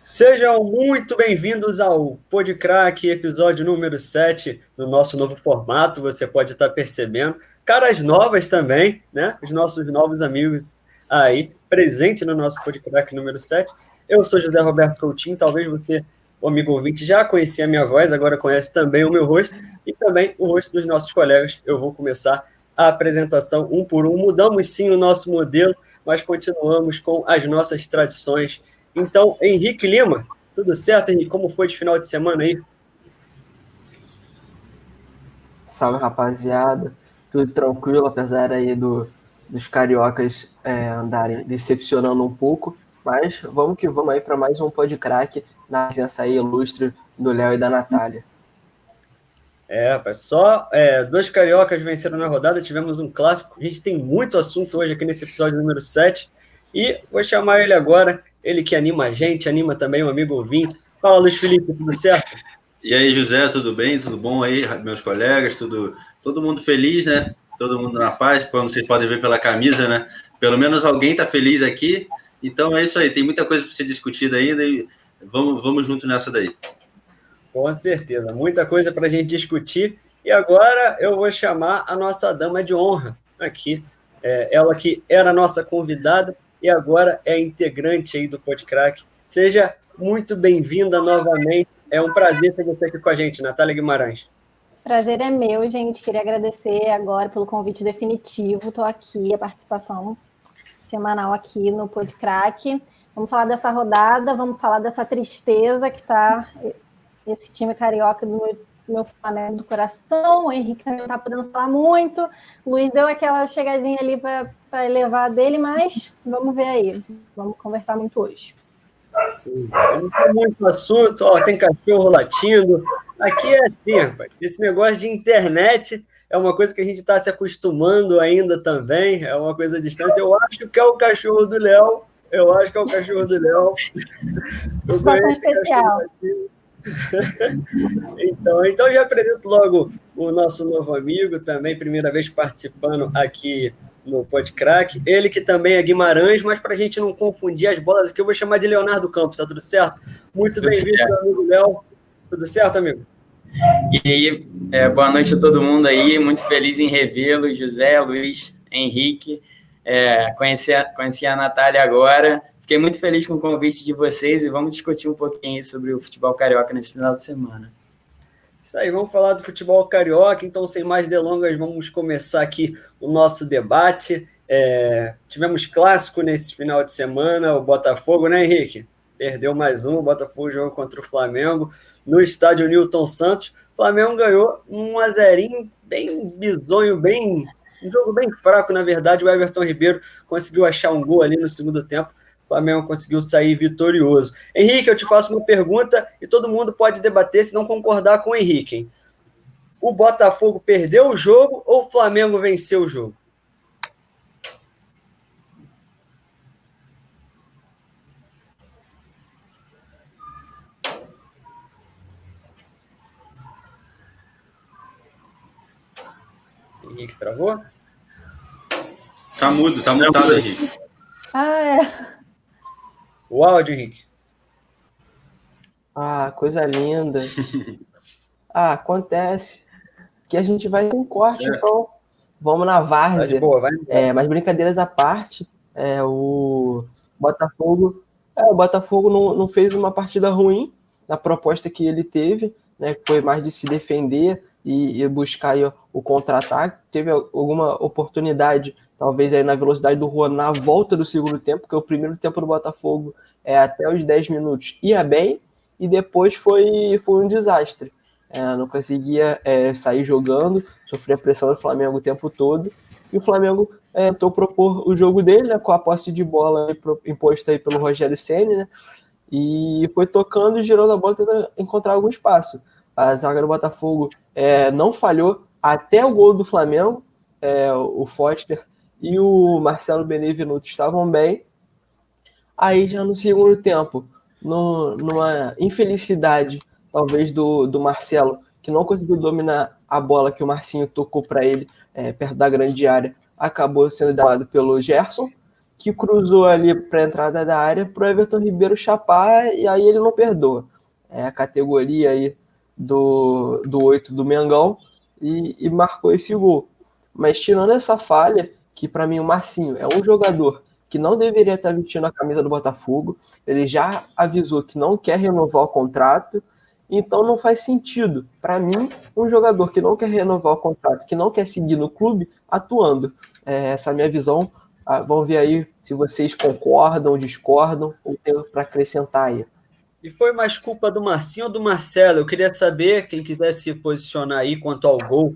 Sejam muito bem-vindos ao Podcrack, episódio número 7 do nosso novo formato. Você pode estar percebendo. Caras novas também, né? Os nossos novos amigos aí, presente no nosso Podcrack número 7. Eu sou José Roberto Coutinho, talvez você, o amigo ouvinte, já conhecia a minha voz, agora conhece também o meu rosto e também o rosto dos nossos colegas. Eu vou começar a apresentação um por um. Mudamos sim o nosso modelo, mas continuamos com as nossas tradições. Então, Henrique Lima, tudo certo, Henrique? Como foi de final de semana aí? Salve, rapaziada. Tudo tranquilo, apesar aí dos cariocas andarem decepcionando um pouco. Mas vamos que vamos aí para mais um Podcrack na presença aí ilustre do Léo e da Natália. Rapaz, dois cariocas venceram na rodada, tivemos um clássico. A gente tem muito assunto hoje aqui nesse episódio número 7. E vou chamar ele agora, ele que anima a gente, anima também o amigo ouvinte. Fala, Luiz Felipe, tudo certo? E aí, José, tudo bem? Tudo bom aí, meus colegas? Todo mundo feliz, né? Todo mundo na paz, como vocês podem ver pela camisa, né? Pelo menos alguém está feliz aqui. Então é isso aí, tem muita coisa para ser discutida ainda e vamos junto nessa daí. Com certeza, muita coisa para a gente discutir. E agora eu vou chamar a nossa dama de honra aqui. Ela que era a nossa convidada e agora é integrante aí do Podcrack. Seja muito bem-vinda novamente. É um prazer ter você aqui com a gente, Natália Guimarães. Prazer é meu, gente. Queria agradecer agora pelo convite definitivo. Estou aqui, a participação semanal aqui no Podcrack. Vamos falar dessa rodada, vamos falar dessa tristeza que está esse time carioca do meu Flamengo do coração. O Henrique também não está podendo falar muito. O Luiz deu aquela chegadinha ali para elevar dele, mas vamos ver aí. Vamos conversar muito hoje. Não tem muito assunto, tem cachorro latindo. Aqui é assim, rapaz. Esse negócio de internet é uma coisa que a gente está se acostumando ainda também, é uma coisa à distância. Eu acho que é o cachorro do Léo. Situação especial. Então já apresento logo o nosso novo amigo, também primeira vez participando aqui no Podcrack. Ele que também é Guimarães, mas para a gente não confundir as bolas aqui, eu vou chamar de Leonardo Campos, tá tudo certo? Muito bem-vindo, meu amigo Léo. Tudo certo, amigo? E aí, boa noite a todo mundo aí, muito feliz em revê-lo, José, Luiz, Henrique. Conheci a Natália agora. Fiquei muito feliz com o convite de vocês e vamos discutir um pouquinho sobre o futebol carioca nesse final de semana. Isso aí, vamos falar do futebol carioca. Então, sem mais delongas, vamos começar aqui o nosso debate. Tivemos clássico nesse final de semana, o Botafogo, né, Henrique? Perdeu mais um, o Botafogo jogou contra o Flamengo no estádio Newton Santos. O Flamengo ganhou 1-0, bem bizonho, um jogo bem fraco, na verdade. O Everton Ribeiro conseguiu achar um gol ali no segundo tempo. O Flamengo conseguiu sair vitorioso. Henrique, eu te faço uma pergunta e todo mundo pode debater se não concordar com o Henrique. Hein? O Botafogo perdeu o jogo ou o Flamengo venceu o jogo? Henrique travou? Tá mutado, Henrique. O áudio, Henrique. Coisa linda. Acontece que a gente vai com corte, então vamos na várzea. Mas brincadeiras à parte, o Botafogo não fez uma partida ruim na proposta que ele teve, né, que foi mais de se defender e buscar aí o contra-ataque. Teve alguma oportunidade, talvez aí na velocidade do Juan, na volta do segundo tempo, porque o primeiro tempo do Botafogo até os 10 minutos ia bem, e depois foi um desastre. Não conseguia sair jogando, sofria pressão do Flamengo o tempo todo, e o Flamengo tentou propor o jogo dele, né, com a posse de bola imposta aí pelo Rogério Ceni, né, e foi tocando e girando a bola, tentando encontrar algum espaço. A zaga do Botafogo não falhou até o gol do Flamengo. O Foster e o Marcelo Benevenuto estavam bem. Aí já no segundo tempo, numa infelicidade talvez do Marcelo, que não conseguiu dominar a bola que o Marcinho tocou para ele perto da grande área, acabou sendo dado pelo Gerson, que cruzou ali para a entrada da área para o Everton Ribeiro chapar, e aí ele não perdoa. É a categoria aí do 8 do Mengão, e marcou esse gol. Mas tirando essa falha, que para mim o Marcinho é um jogador que não deveria estar vestindo a camisa do Botafogo, ele já avisou que não quer renovar o contrato, então não faz sentido, para mim, um jogador que não quer renovar o contrato, que não quer seguir no clube, atuando. Essa é a minha visão. Vamos ver aí se vocês concordam, discordam, ou tem para acrescentar aí. E foi mais culpa do Marcinho ou do Marcelo? Eu queria saber, quem quiser se posicionar aí quanto ao gol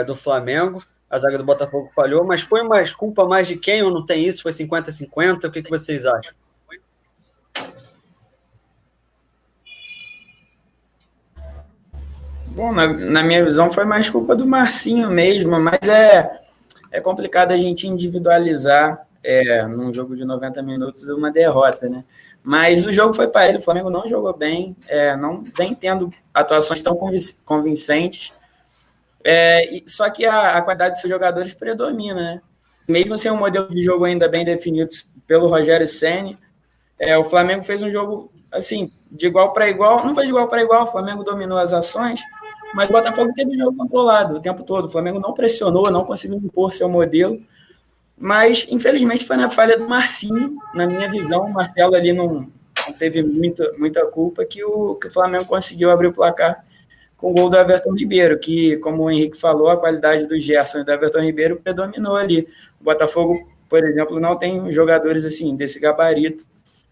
do Flamengo. A zaga do Botafogo falhou, mas foi mais culpa mais de quem ou não tem isso? Foi 50-50? O que vocês acham? Bom, na minha visão foi mais culpa do Marcinho mesmo, mas é complicado a gente individualizar num jogo de 90 minutos uma derrota, né? Mas o jogo foi parelho, o Flamengo não jogou bem, não vem tendo atuações tão convincentes, só que a qualidade dos seus jogadores predomina, né? Mesmo sem um modelo de jogo ainda bem definido pelo Rogério Ceni, o Flamengo fez um jogo assim, de igual para igual, não foi de igual para igual, o Flamengo dominou as ações, mas o Botafogo teve o jogo controlado o tempo todo, o Flamengo não pressionou, não conseguiu impor seu modelo, mas infelizmente foi na falha do Marcinho, na minha visão, o Marcelo ali não teve muita culpa, que o Flamengo conseguiu abrir o placar com o gol do Everton Ribeiro, que, como o Henrique falou, a qualidade do Gerson e do Everton Ribeiro predominou ali. O Botafogo, por exemplo, não tem jogadores assim desse gabarito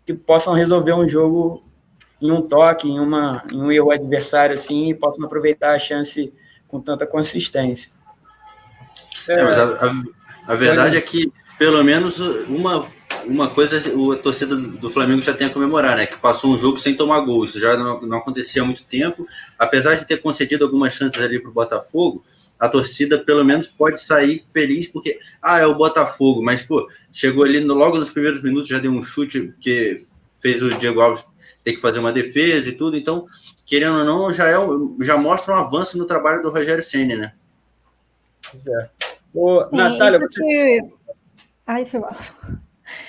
que possam resolver um jogo em um toque, em um erro adversário assim, e possam aproveitar a chance com tanta consistência. Mas a verdade é que, pelo menos, uma coisa a torcida do Flamengo já tem a comemorar, né? Que passou um jogo sem tomar gol. Isso já não acontecia há muito tempo. Apesar de ter concedido algumas chances ali para o Botafogo, a torcida, pelo menos, pode sair feliz, porque, é o Botafogo, mas, pô, chegou ali logo nos primeiros minutos, já deu um chute que fez o Diego Alves ter que fazer uma defesa e tudo. Então, querendo ou não, já mostra um avanço no trabalho do Rogério Ceni, né? Pois é. Natália, Ai, foi mal.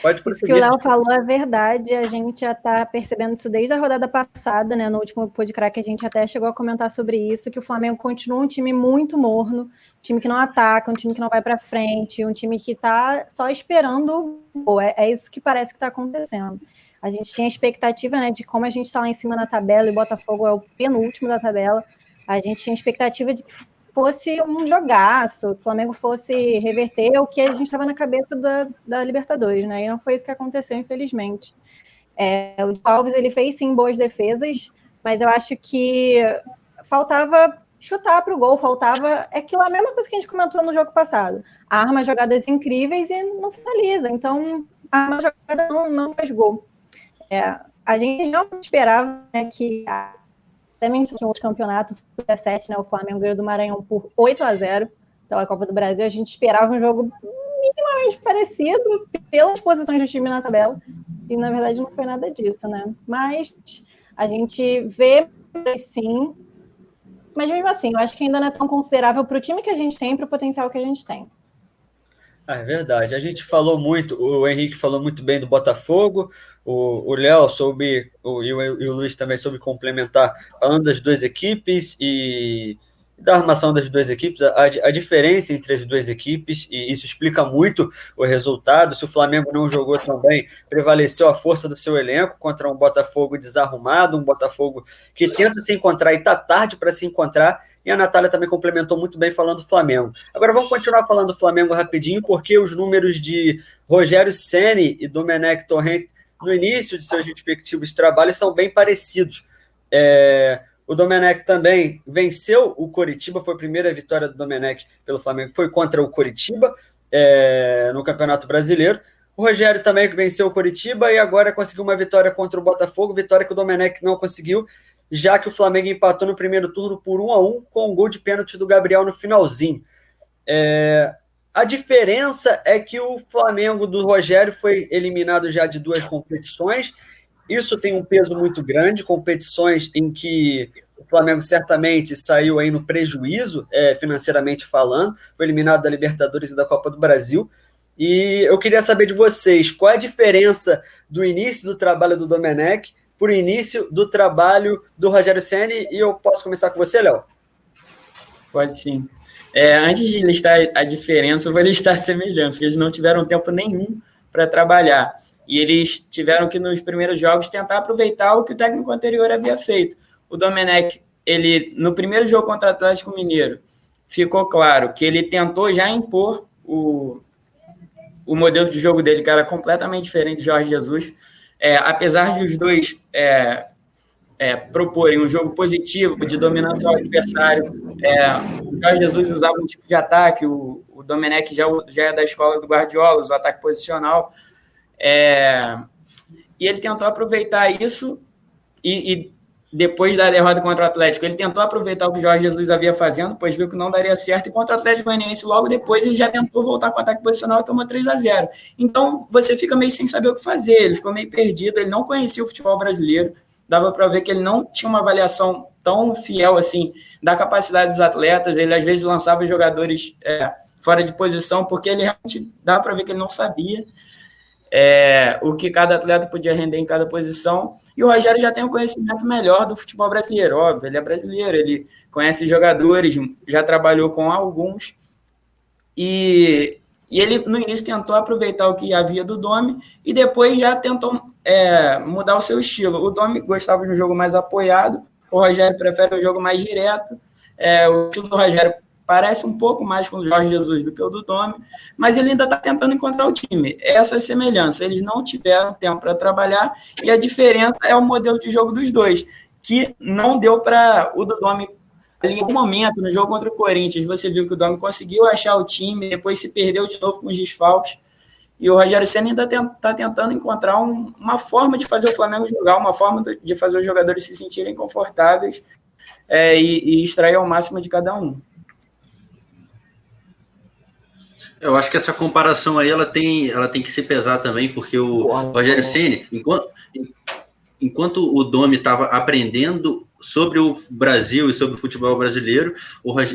Pode isso que o Léo falou é verdade, a gente já está percebendo isso desde a rodada passada, né? No último podcast a gente até chegou a comentar sobre isso, que o Flamengo continua um time muito morno, um time que não ataca, um time que não vai para frente, um time que está só esperando o gol. É isso que parece que está acontecendo. A gente tinha expectativa, né, de como a gente está lá em cima na tabela e o Botafogo é o penúltimo da tabela, a gente tinha expectativa de que fosse um jogaço, que o Flamengo fosse reverter o que a gente estava na cabeça da Libertadores, né? E não foi isso que aconteceu, infelizmente. O Alves, ele fez, sim, boas defesas, mas eu acho que faltava chutar para o gol, faltava aquilo, a mesma coisa que a gente comentou no jogo passado. Arma jogadas incríveis e não finaliza, então a jogada não faz gol. A gente não esperava, né, que também em outros campeonatos, 17, né, o Flamengo ganhou do Maranhão por 8-0 pela Copa do Brasil. A gente esperava um jogo minimamente parecido pelas posições do time na tabela, e na verdade não foi nada disso, né? Mas a gente vê, sim, mas mesmo assim, eu acho que ainda não é tão considerável para o time que a gente tem, para o potencial que a gente tem. É verdade. A gente falou muito, o Henrique falou muito bem do Botafogo, o Léo soube, e o Luiz também soube complementar, falando das duas equipes e da armação das duas equipes, a diferença entre as duas equipes, e isso explica muito o resultado. Se o Flamengo não jogou tão bem, prevaleceu a força do seu elenco contra um Botafogo desarrumado, um Botafogo que tenta se encontrar e está tarde para se encontrar, e a Natália também complementou muito bem falando do Flamengo. Agora vamos continuar falando do Flamengo rapidinho, porque os números de Rogério Ceni e Domenech Torrent no início de seus respectivos trabalhos são bem parecidos. O Domenech também venceu o Coritiba, foi a primeira vitória do Domenech pelo Flamengo, foi contra o Coritiba no Campeonato Brasileiro. O Rogério também venceu o Coritiba e agora conseguiu uma vitória contra o Botafogo, vitória que o Domenech não conseguiu, já que o Flamengo empatou no primeiro turno por 1-1 com um gol de pênalti do Gabriel no finalzinho. A diferença é que o Flamengo do Rogério foi eliminado já de 2 competições. Isso tem um peso muito grande, competições em que o Flamengo certamente saiu aí no prejuízo, financeiramente falando, foi eliminado da Libertadores e da Copa do Brasil. E eu queria saber de vocês, qual é a diferença do início do trabalho do Domenech para o início do trabalho do Rogério Ceni? E eu posso começar com você, Léo? Pode sim. Antes de listar a diferença, eu vou listar a semelhança, que eles não tiveram tempo nenhum para trabalhar. E eles tiveram que, nos primeiros jogos, tentar aproveitar o que o técnico anterior havia feito. O Domenech, ele, no primeiro jogo contra o Atlético Mineiro, ficou claro que ele tentou já impor o modelo de jogo dele, que era completamente diferente do Jorge Jesus. Apesar de os dois proporem um jogo positivo, de dominância ao adversário, o Jorge Jesus usava um tipo de ataque, o Domenech já é da escola do Guardiola, o ataque posicional, e ele tentou aproveitar isso, e depois da derrota contra o Atlético, ele tentou aproveitar o que o Jorge Jesus havia fazendo, pois viu que não daria certo, e contra o Atlético Goianiense, logo depois, ele já tentou voltar com o ataque posicional e tomou 3-0. Então, você fica meio sem saber o que fazer, ele ficou meio perdido, ele não conhecia o futebol brasileiro, dava para ver que ele não tinha uma avaliação tão fiel assim da capacidade dos atletas, ele às vezes lançava jogadores fora de posição, porque ele realmente dava para ver que ele não sabia o que cada atleta podia render em cada posição, e o Rogério já tem um conhecimento melhor do futebol brasileiro, óbvio, ele é brasileiro, ele conhece os jogadores, já trabalhou com alguns, e ele no início tentou aproveitar o que havia do Domi, e depois já tentou mudar o seu estilo. O Domi gostava de um jogo mais apoiado, o Rogério prefere um jogo mais direto, o estilo do Rogério parece um pouco mais com o Jorge Jesus do que o do Domi, mas ele ainda está tentando encontrar o time. Essa é a semelhança. Eles não tiveram tempo para trabalhar, e a diferença é o modelo de jogo dos dois, que não deu para o do Domi. Ali, em um momento, no jogo contra o Corinthians, você viu que o Domi conseguiu achar o time, depois se perdeu de novo com os desfalques, e o Rogério Ceni ainda está tentando encontrar uma forma de fazer o Flamengo jogar, uma forma de fazer os jogadores se sentirem confortáveis e extrair ao máximo de cada um. Eu acho que essa comparação aí ela tem que se pesar também, porque o Rogério Ceni, enquanto o Domi estava aprendendo sobre o Brasil e sobre o futebol brasileiro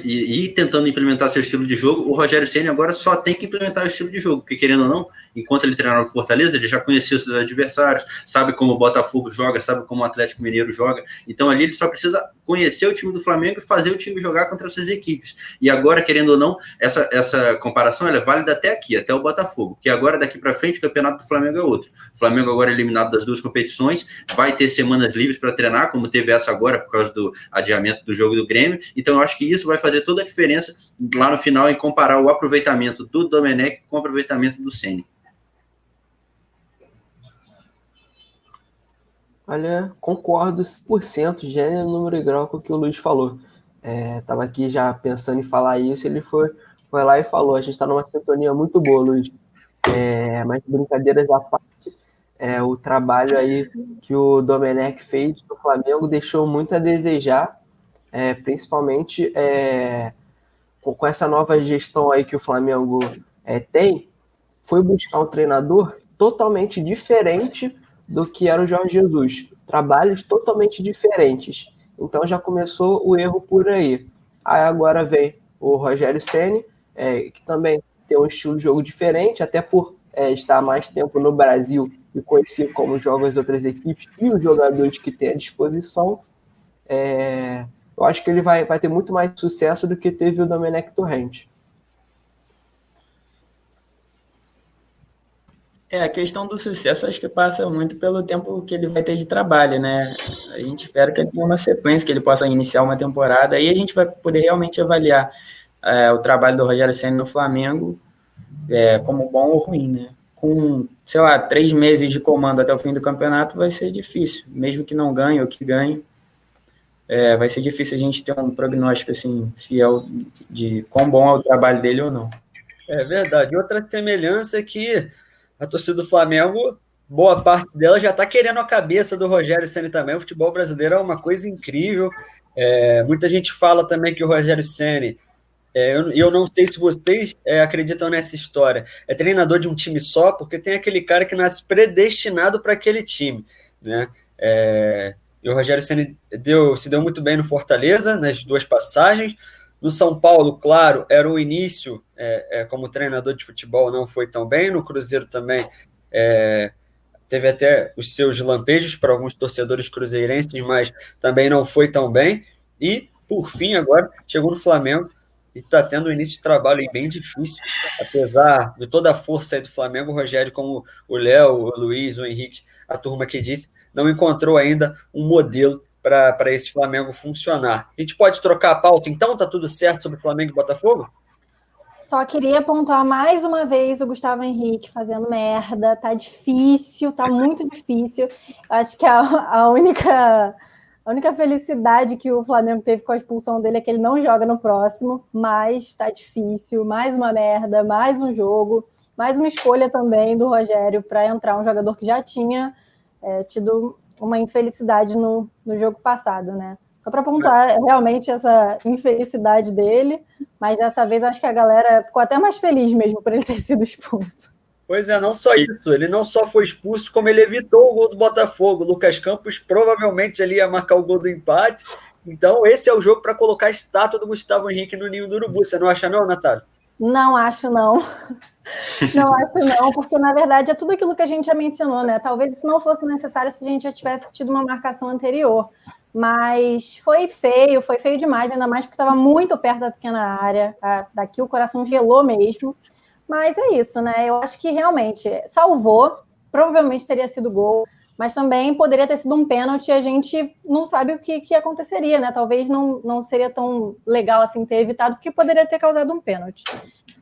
e tentando implementar seu estilo de jogo, o Rogério Ceni agora só tem que implementar o estilo de jogo, porque querendo ou não, enquanto ele treinava no Fortaleza, ele já conhecia seus adversários, sabe como o Botafogo joga, sabe como o Atlético Mineiro joga, então ali ele só precisa conhecer o time do Flamengo e fazer o time jogar contra essas equipes. E agora, querendo ou não, essa comparação ela é válida até aqui, até o Botafogo, que agora daqui para frente o campeonato do Flamengo é outro. O Flamengo agora é eliminado das duas competições, vai ter semanas livres para treinar, como teve essa agora por causa do adiamento do jogo do Grêmio. Então eu acho que isso vai fazer toda a diferença lá no final em comparar o aproveitamento do Domenech com o aproveitamento do Ceni. Olha, concordo 100%, gênero, número e grau com o que o Luiz falou. Tava aqui já pensando em falar isso, ele foi lá e falou. A gente está numa sintonia muito boa, Luiz. Mas brincadeiras à parte, o trabalho aí que o Domenech fez no Flamengo deixou muito a desejar, principalmente com essa nova gestão aí que o Flamengo tem, foi buscar um treinador totalmente diferente do que era o Jorge Jesus. Trabalhos totalmente diferentes. Então já começou o erro por aí. Aí agora vem o Rogério Ceni, que também tem um estilo de jogo diferente, até por estar mais tempo no Brasil e conhecer como jogam as outras equipes e os jogadores que tem à disposição. Eu acho que ele vai ter muito mais sucesso do que teve o Domenech Torrent. A questão do sucesso acho que passa muito pelo tempo que ele vai ter de trabalho, né? A gente espera que ele tenha uma sequência, que ele possa iniciar uma temporada, aí a gente vai poder realmente avaliar o trabalho do Rogério Ceni no Flamengo como bom ou ruim, né? Com, 3 meses de comando até o fim do campeonato vai ser difícil, mesmo que não ganhe ou que ganhe, vai ser difícil a gente ter um prognóstico assim, fiel de quão bom é o trabalho dele ou não. É verdade. Outra semelhança é que a torcida do Flamengo, boa parte dela já está querendo a cabeça do Rogério Ceni também. O futebol brasileiro é uma coisa incrível. Muita gente fala também que o Rogério Ceni, eu não sei se vocês acreditam nessa história, é treinador de um time só, porque tem aquele cara que nasce predestinado para aquele time, né? E o Rogério Ceni se deu muito bem no Fortaleza, nas 2 passagens, No São Paulo, claro, era o início, como treinador de futebol não foi tão bem, no Cruzeiro também teve até os seus lampejos para alguns torcedores cruzeirenses, mas também não foi tão bem, e por fim agora chegou no Flamengo, e está tendo um início de trabalho aí bem difícil, apesar de toda a força aí do Flamengo. O Rogério, como o Léo, o Luiz, o Henrique, a turma que disse, não encontrou ainda um modelo para esse Flamengo funcionar. A gente pode trocar a pauta, então? Tá tudo certo sobre Flamengo e Botafogo? Só queria apontar mais uma vez o Gustavo Henrique fazendo merda. Tá difícil, tá muito difícil. Acho que a única felicidade que o Flamengo teve com a expulsão dele é que ele não joga no próximo, mas tá difícil. Mais uma merda, mais um jogo, mais uma escolha também do Rogério para entrar um jogador que já tinha tido uma infelicidade no jogo passado, né? Só para pontuar realmente essa infelicidade dele, mas dessa vez acho que a galera ficou até mais feliz mesmo por ele ter sido expulso. Pois é, não só isso, ele não só foi expulso, como ele evitou o gol do Botafogo. O Lucas Campos provavelmente ele ia marcar o gol do empate. Então esse é o jogo para colocar a estátua do Gustavo Henrique no ninho do urubu. Você não acha não, Natália? Não acho não. Não acho não, porque na verdade é tudo aquilo que a gente já mencionou, né? Talvez isso não fosse necessário se a gente já tivesse tido uma marcação anterior. Mas foi feio demais, ainda mais porque estava muito perto da pequena área. Daqui o coração gelou mesmo. Mas é isso, né? Eu acho que realmente salvou, provavelmente teria sido gol, mas também poderia ter sido um pênalti e a gente não sabe o que aconteceria, né? Talvez não seria tão legal assim ter evitado, porque poderia ter causado um pênalti.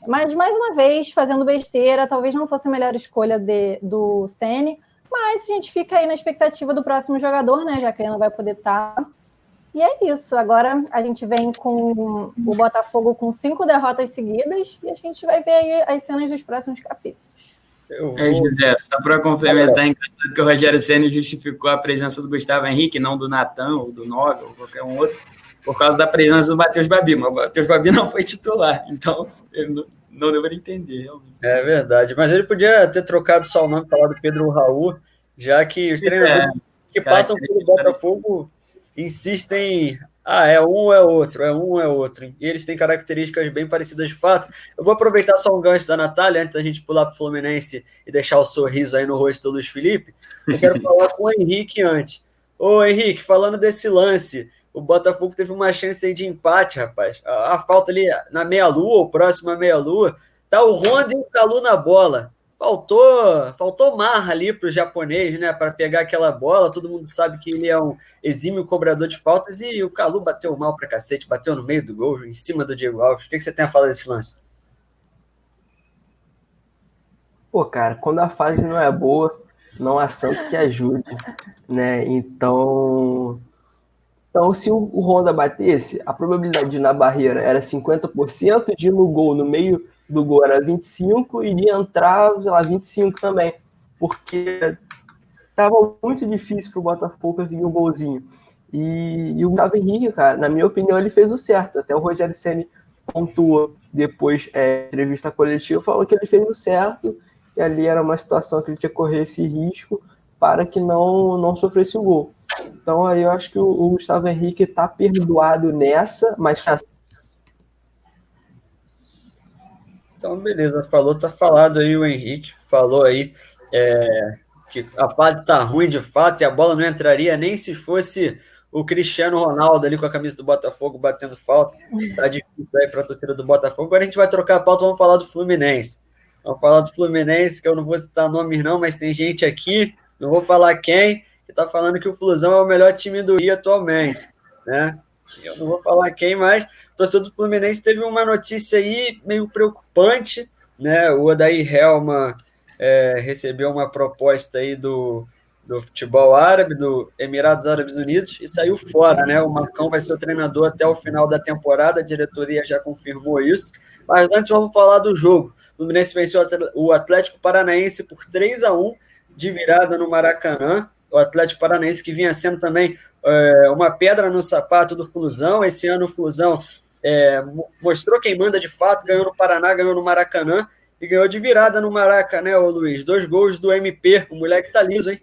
Mas, mais uma vez, fazendo besteira, talvez não fosse a melhor escolha do Ceni, mas a gente fica aí na expectativa do próximo jogador, né? Já que ele não vai poder estar. E é isso. Agora a gente vem com o Botafogo com 5 derrotas seguidas e a gente vai ver aí as cenas dos próximos capítulos. José, só para complementar, engraçado que o Rogério Ceni justificou a presença do Gustavo Henrique, não do Natan, ou do Noga, ou qualquer um outro, por causa da presença do Matheus Babi, mas o Matheus Babi não foi titular, então ele não deveria entender, realmente. É verdade, mas ele podia ter trocado só o nome, falado Pedro Raul, já que os treinadores que passam pelo Botafogo insistem, é um ou é outro, e eles têm características bem parecidas de fato. Eu vou aproveitar só um gancho da Natália, antes da gente pular para o Fluminense e deixar o sorriso aí no rosto do Luiz Felipe, eu quero falar com o Henrique antes. Ô Henrique, falando desse lance, o Botafogo teve uma chance aí de empate, rapaz. A falta ali na meia-lua, ou próximo à meia-lua, tá o Honda e o Calu na bola. Faltou marra ali para o japonês, né? Para pegar aquela bola. Todo mundo sabe que ele é um exímio cobrador de faltas e o Calu bateu mal pra cacete, bateu no meio do gol, em cima do Diego Alves. O que você tem a falar desse lance? Pô, cara, quando a fase não é boa, não há santo que ajude, né? Então se o Honda batesse, a probabilidade de ir na barreira era 50%, de ir no gol, no meio do gol era 25%, e de entrar, sei lá, 25% também, porque estava muito difícil para o Botafogo conseguir um golzinho. E o Gustavo Henrique, cara, na minha opinião, ele fez o certo. Até o Rogério Ceni pontuou depois, entrevista coletiva, falou que ele fez o certo, que ali era uma situação que ele tinha que correr esse risco para que não sofresse o gol. Então aí eu acho que o Gustavo Henrique está perdoado nessa, mas... Então, beleza, tá falado aí o Henrique, falou aí que a fase tá ruim de fato e a bola não entraria nem se fosse o Cristiano Ronaldo ali com a camisa do Botafogo batendo falta. Tá difícil aí para a torcida do Botafogo. Agora a gente vai trocar a pauta, vamos falar do Fluminense. Vamos falar do Fluminense, que eu não vou citar nomes não, mas tem gente aqui, não vou falar quem, que tá falando que o Flusão é o melhor time do Rio atualmente, né? Eu não vou falar quem, mas o torcedor do Fluminense teve uma notícia aí meio preocupante, né? O Odair Helma recebeu uma proposta aí do futebol árabe, do Emirados Árabes Unidos, e saiu fora, né? O Marcão vai ser o treinador até o final da temporada, a diretoria já confirmou isso. Mas antes vamos falar do jogo. O Fluminense venceu o Atlético Paranaense por 3-1 de virada no Maracanã. O Atlético Paranaense que vinha sendo também uma pedra no sapato do Flusão. Esse ano o Flusão mostrou quem manda de fato, ganhou no Paraná, ganhou no Maracanã e ganhou de virada no Maracanã, né, ô Luiz? 2 gols do MP, o moleque tá liso, hein?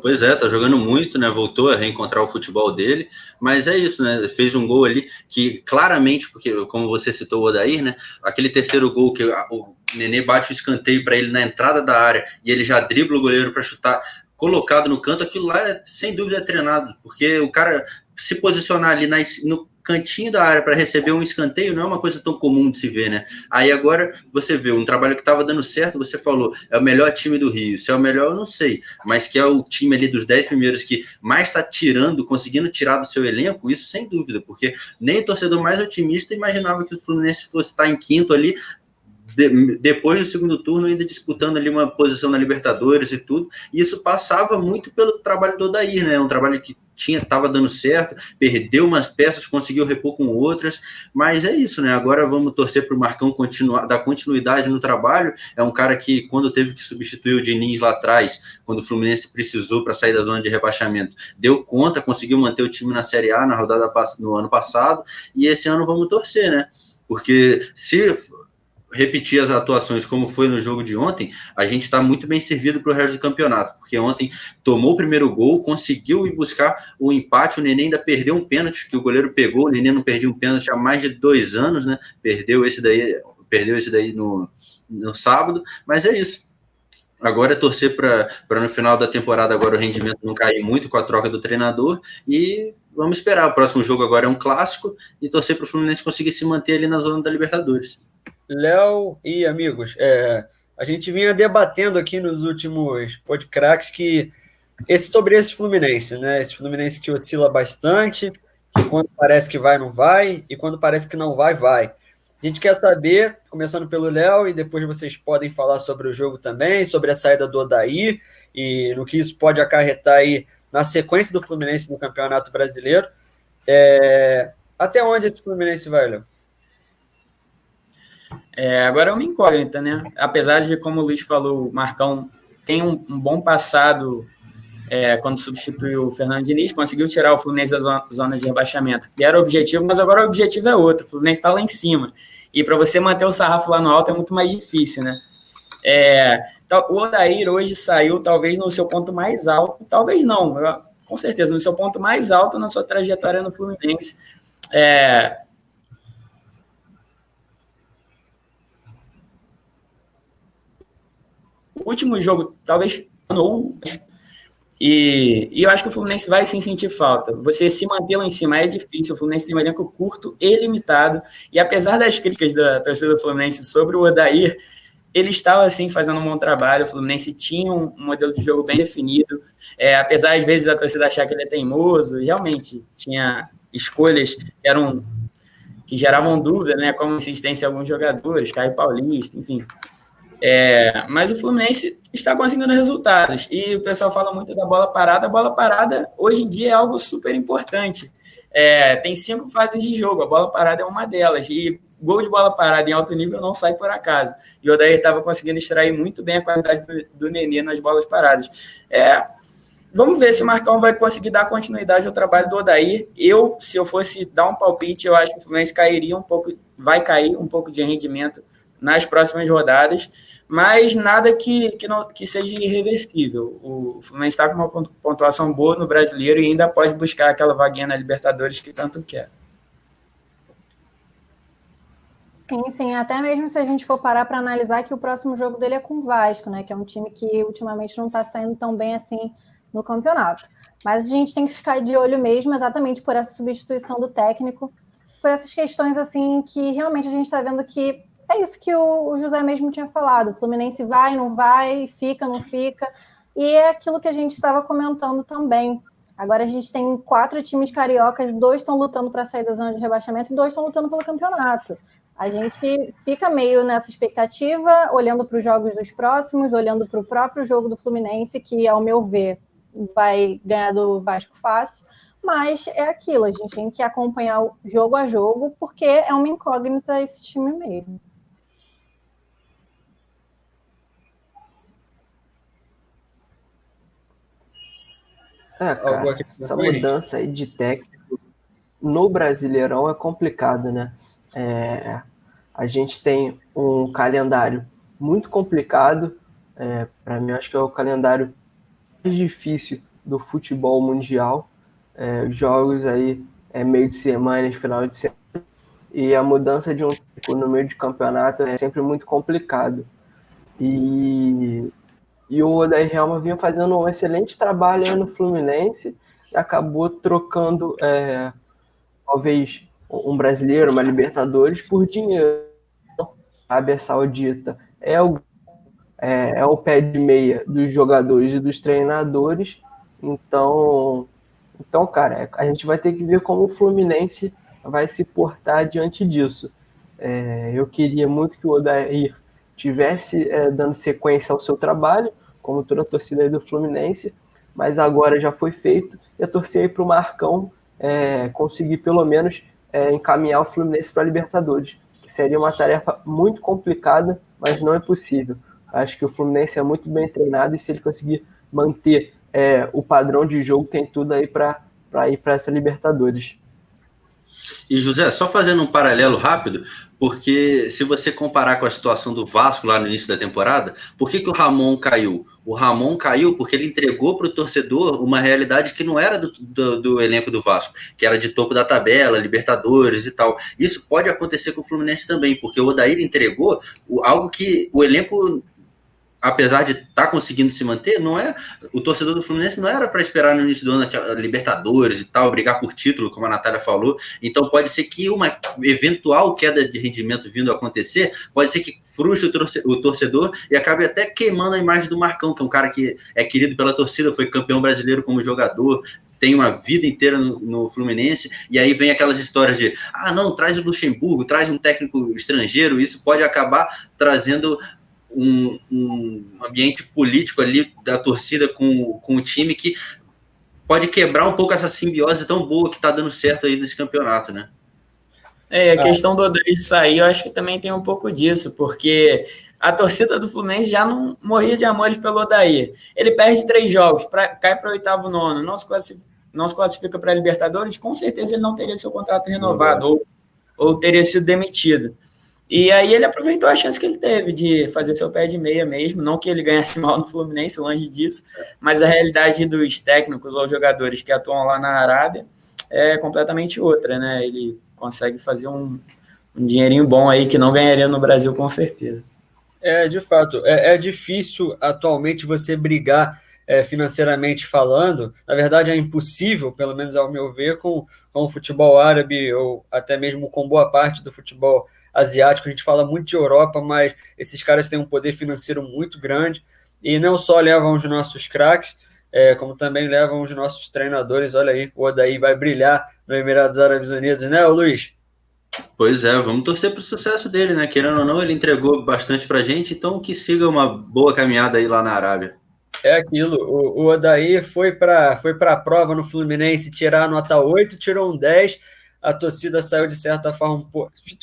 Pois é, tá jogando muito, né? Voltou a reencontrar o futebol dele, mas é isso, né? Fez um gol ali que claramente, porque como você citou o Odair, né? Aquele terceiro gol que o Nenê bate o escanteio para ele na entrada da área e ele já dribla o goleiro para chutar colocado no canto, aquilo lá sem dúvida é treinado, porque o cara se posicionar ali no cantinho da área para receber um escanteio não é uma coisa tão comum de se ver, né? Aí agora você vê um trabalho que estava dando certo, você falou, é o melhor time do Rio. Se é o melhor, eu não sei, mas que é o time ali dos 10 primeiros que mais está conseguindo tirar do seu elenco, isso sem dúvida, porque nem o torcedor mais otimista imaginava que o Fluminense fosse estar em quinto ali, depois do segundo turno, ainda disputando ali uma posição na Libertadores e tudo, e isso passava muito pelo trabalho do Odair, né? Um trabalho que estava dando certo, perdeu umas peças, conseguiu repor com outras, mas é isso, né? Agora vamos torcer para o Marcão dar continuidade no trabalho. É um cara que, quando teve que substituir o Diniz lá atrás, quando o Fluminense precisou para sair da zona de rebaixamento, deu conta, conseguiu manter o time na Série A no ano passado, e esse ano vamos torcer, né? Porque se repetir as atuações como foi no jogo de ontem, a gente está muito bem servido para o resto do campeonato, porque ontem tomou o primeiro gol, conseguiu ir buscar o empate, o Nenê ainda perdeu um pênalti que o goleiro pegou, o Nenê não perdia um pênalti há mais de 2 anos, né? Perdeu esse daí no sábado, mas é isso. Agora é torcer para no final da temporada agora o rendimento não cair muito com a troca do treinador e vamos esperar. O próximo jogo agora é um clássico e torcer para o Fluminense conseguir se manter ali na zona da Libertadores. Léo e amigos, a gente vinha debatendo aqui nos últimos podcasts que sobre esse Fluminense, né? Esse Fluminense que oscila bastante, que quando parece que vai, não vai, e quando parece que não vai, vai. A gente quer saber, começando pelo Léo, e depois vocês podem falar sobre o jogo também, sobre a saída do Odair, e no que isso pode acarretar aí na sequência do Fluminense no Campeonato Brasileiro. Até onde esse Fluminense vai, Léo? Agora é uma incógnita, né? Apesar de, como o Luiz falou, o Marcão tem um bom passado quando substituiu o Fernando Diniz, conseguiu tirar o Fluminense da zona de rebaixamento, que era o objetivo, mas agora o objetivo é outro, o Fluminense está lá em cima. E para você manter o sarrafo lá no alto é muito mais difícil, né? O Odair hoje saiu talvez no seu ponto mais alto, talvez não, com certeza, no seu ponto mais alto na sua trajetória no Fluminense. O último jogo, talvez, e eu acho que o Fluminense vai sim sentir falta. Você se manter lá em cima é difícil, o Fluminense tem um elenco curto e limitado, e apesar das críticas da torcida do Fluminense sobre o Odair, ele estava, assim, fazendo um bom trabalho, o Fluminense tinha um modelo de jogo bem definido, apesar, às vezes, da torcida achar que ele é teimoso, realmente tinha escolhas que geravam dúvida, né, como insistência em alguns jogadores, Caio Paulista, enfim. Mas o Fluminense está conseguindo resultados, e o pessoal fala muito da bola parada. A bola parada, hoje em dia, é algo super importante. Tem 5 fases de jogo, a bola parada é uma delas, e gol de bola parada em alto nível não sai por acaso. E o Odair estava conseguindo extrair muito bem a qualidade do Nenê nas bolas paradas. Vamos ver se o Marcão vai conseguir dar continuidade ao trabalho do Odair. Se eu fosse dar um palpite, eu acho que o Fluminense vai cair um pouco de rendimento nas próximas rodadas, mas nada que seja irreversível. O Fluminense está com uma pontuação boa no Brasileiro e ainda pode buscar aquela vaguinha na Libertadores que tanto quer. Sim, até mesmo se a gente for parar para analisar que o próximo jogo dele é com o Vasco, né, que é um time que ultimamente não está saindo tão bem assim no campeonato. Mas a gente tem que ficar de olho mesmo exatamente por essa substituição do técnico, por essas questões assim que realmente a gente está vendo que é isso que o José mesmo tinha falado, o Fluminense vai, não vai, fica, não fica, e é aquilo que a gente estava comentando também. Agora a gente tem 4 times cariocas, 2 estão lutando para sair da zona de rebaixamento e 2 estão lutando pelo campeonato. A gente fica meio nessa expectativa, olhando para os jogos dos próximos, olhando para o próprio jogo do Fluminense, que, ao meu ver, vai ganhar do Vasco fácil, mas é aquilo, a gente tem que acompanhar o jogo a jogo, porque é uma incógnita esse time mesmo. Cara, essa mudança aí de técnico no Brasileirão é complicado, né? A gente tem um calendário muito complicado, para mim acho que é o calendário difícil do futebol mundial. Jogos aí meio de semana, final de semana, e a mudança de um técnico no meio de campeonato é sempre muito complicado. E o Odair Helma vinha fazendo um excelente trabalho aí no Fluminense e acabou trocando talvez um brasileiro, uma Libertadores, por dinheiro. A Arábia Saudita é o pé de meia dos jogadores e dos treinadores. Então, cara, a gente vai ter que ver como o Fluminense vai se portar diante disso. Eu queria muito que o Odair tivesse dando sequência ao seu trabalho, como toda a torcida aí do Fluminense, mas agora já foi feito, e eu torci aí para o Marcão conseguir pelo menos encaminhar o Fluminense para a Libertadores, que seria uma tarefa muito complicada, mas não é impossível. Acho que o Fluminense é muito bem treinado, e se ele conseguir manter o padrão de jogo, tem tudo aí para ir para essa Libertadores. E José, só fazendo um paralelo rápido, porque se você comparar com a situação do Vasco lá no início da temporada, por que o Ramon caiu? O Ramon caiu porque ele entregou para o torcedor uma realidade que não era do elenco do Vasco, que era de topo da tabela, Libertadores e tal. Isso pode acontecer com o Fluminense também, porque o Odair entregou algo que o elenco, apesar de estar conseguindo se manter, o torcedor do Fluminense não era para esperar no início do ano Libertadores e tal, brigar por título, como a Natália falou. Então pode ser que uma eventual queda de rendimento vindo a acontecer, pode ser que frustre o torcedor e acabe até queimando a imagem do Marcão, que é um cara que é querido pela torcida, foi campeão brasileiro como jogador, tem uma vida inteira no Fluminense, e aí vem aquelas histórias de não, traz o Luxemburgo, traz um técnico estrangeiro. Isso pode acabar trazendo um ambiente político ali da torcida com o time, que pode quebrar um pouco essa simbiose tão boa que está dando certo aí nesse campeonato, né? A questão do Odair sair, eu acho que também tem um pouco disso, porque a torcida do Fluminense já não morria de amores pelo Odair. Ele perde 3 jogos, cai para o 8º, 9º, não se classifica para a Libertadores, com certeza ele não teria seu contrato renovado, ou teria sido demitido. E aí ele aproveitou a chance que ele teve de fazer seu pé de meia mesmo, não que ele ganhasse mal no Fluminense, longe disso, mas a realidade dos técnicos ou jogadores que atuam lá na Arábia é completamente outra, né? Ele consegue fazer um dinheirinho bom aí que não ganharia no Brasil, com certeza. De fato, é difícil atualmente você brigar financeiramente falando. Na verdade, é impossível, pelo menos ao meu ver, com o futebol árabe, ou até mesmo com boa parte do futebol asiático. A gente fala muito de Europa, mas esses caras têm um poder financeiro muito grande, e não só levam os nossos craques, como também levam os nossos treinadores. Olha aí, o Odair vai brilhar no Emirados Árabes Unidos, né, Luiz? Pois é, vamos torcer para o sucesso dele, né? Querendo ou não, ele entregou bastante para a gente, então que siga uma boa caminhada aí lá na Arábia. É aquilo, o Odair foi para a prova no Fluminense tirar a nota 8, tirou um 10, a torcida saiu de certa forma,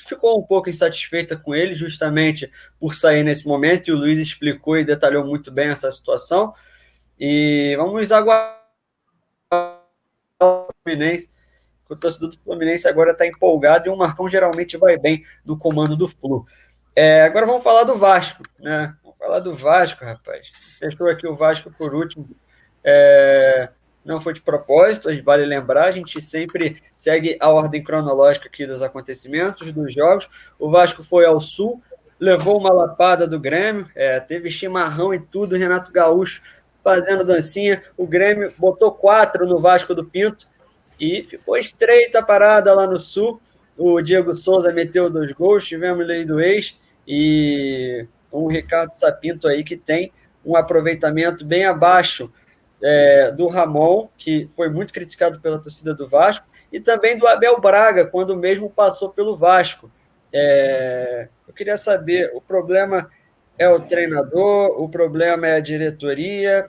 ficou um pouco insatisfeita com ele, justamente por sair nesse momento, e o Luiz explicou e detalhou muito bem essa situação. E vamos aguardar o Fluminense, o torcedor do Fluminense agora está empolgado, e o Marcão geralmente vai bem no comando do Flu. Agora vamos falar do Vasco, né? Vamos falar do Vasco, rapaz. Testou aqui o Vasco por último. Não foi de propósito, vale lembrar, a gente sempre segue a ordem cronológica aqui dos acontecimentos, dos jogos. O Vasco foi ao Sul, levou uma lapada do Grêmio, teve chimarrão e tudo, Renato Gaúcho fazendo dancinha. O Grêmio botou 4 no Vasco do Pinto e ficou estreita a parada lá no Sul. O Diego Souza meteu 2 gols, tivemos lei do ex, e o Ricardo Sapinto aí, que tem um aproveitamento bem abaixo do Ramon, que foi muito criticado pela torcida do Vasco, e também do Abel Braga, quando mesmo passou pelo Vasco. Eu queria saber, o problema é o treinador, o problema é a diretoria,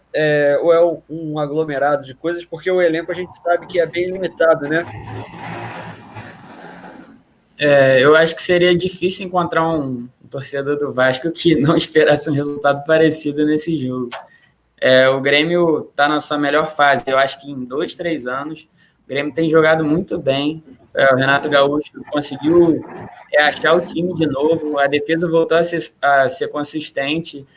ou é um aglomerado de coisas, porque o elenco a gente sabe que é bem limitado, né? Eu acho que seria difícil encontrar um torcedor do Vasco que não esperasse um resultado parecido nesse jogo. O Grêmio está na sua melhor fase. Eu acho que em 2, 3 anos o Grêmio tem jogado muito bem. O Renato Gaúcho conseguiu achar o time de novo. A defesa voltou a ser consistente.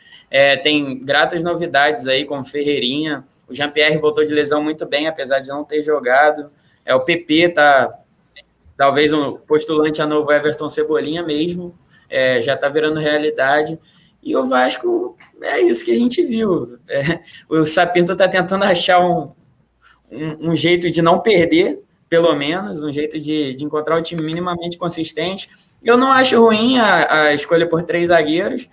Tem gratas novidades aí, como Ferreirinha. O Jean-Pierre voltou de lesão muito bem, apesar de não ter jogado. O PP tá talvez um postulante a novo Everton Cebolinha mesmo, já está virando realidade. E o Vasco, é isso que a gente viu. O Sapinto está tentando achar um jeito de não perder, pelo menos, um jeito de encontrar um time minimamente consistente. Eu não acho ruim a escolha por 3 zagueiros.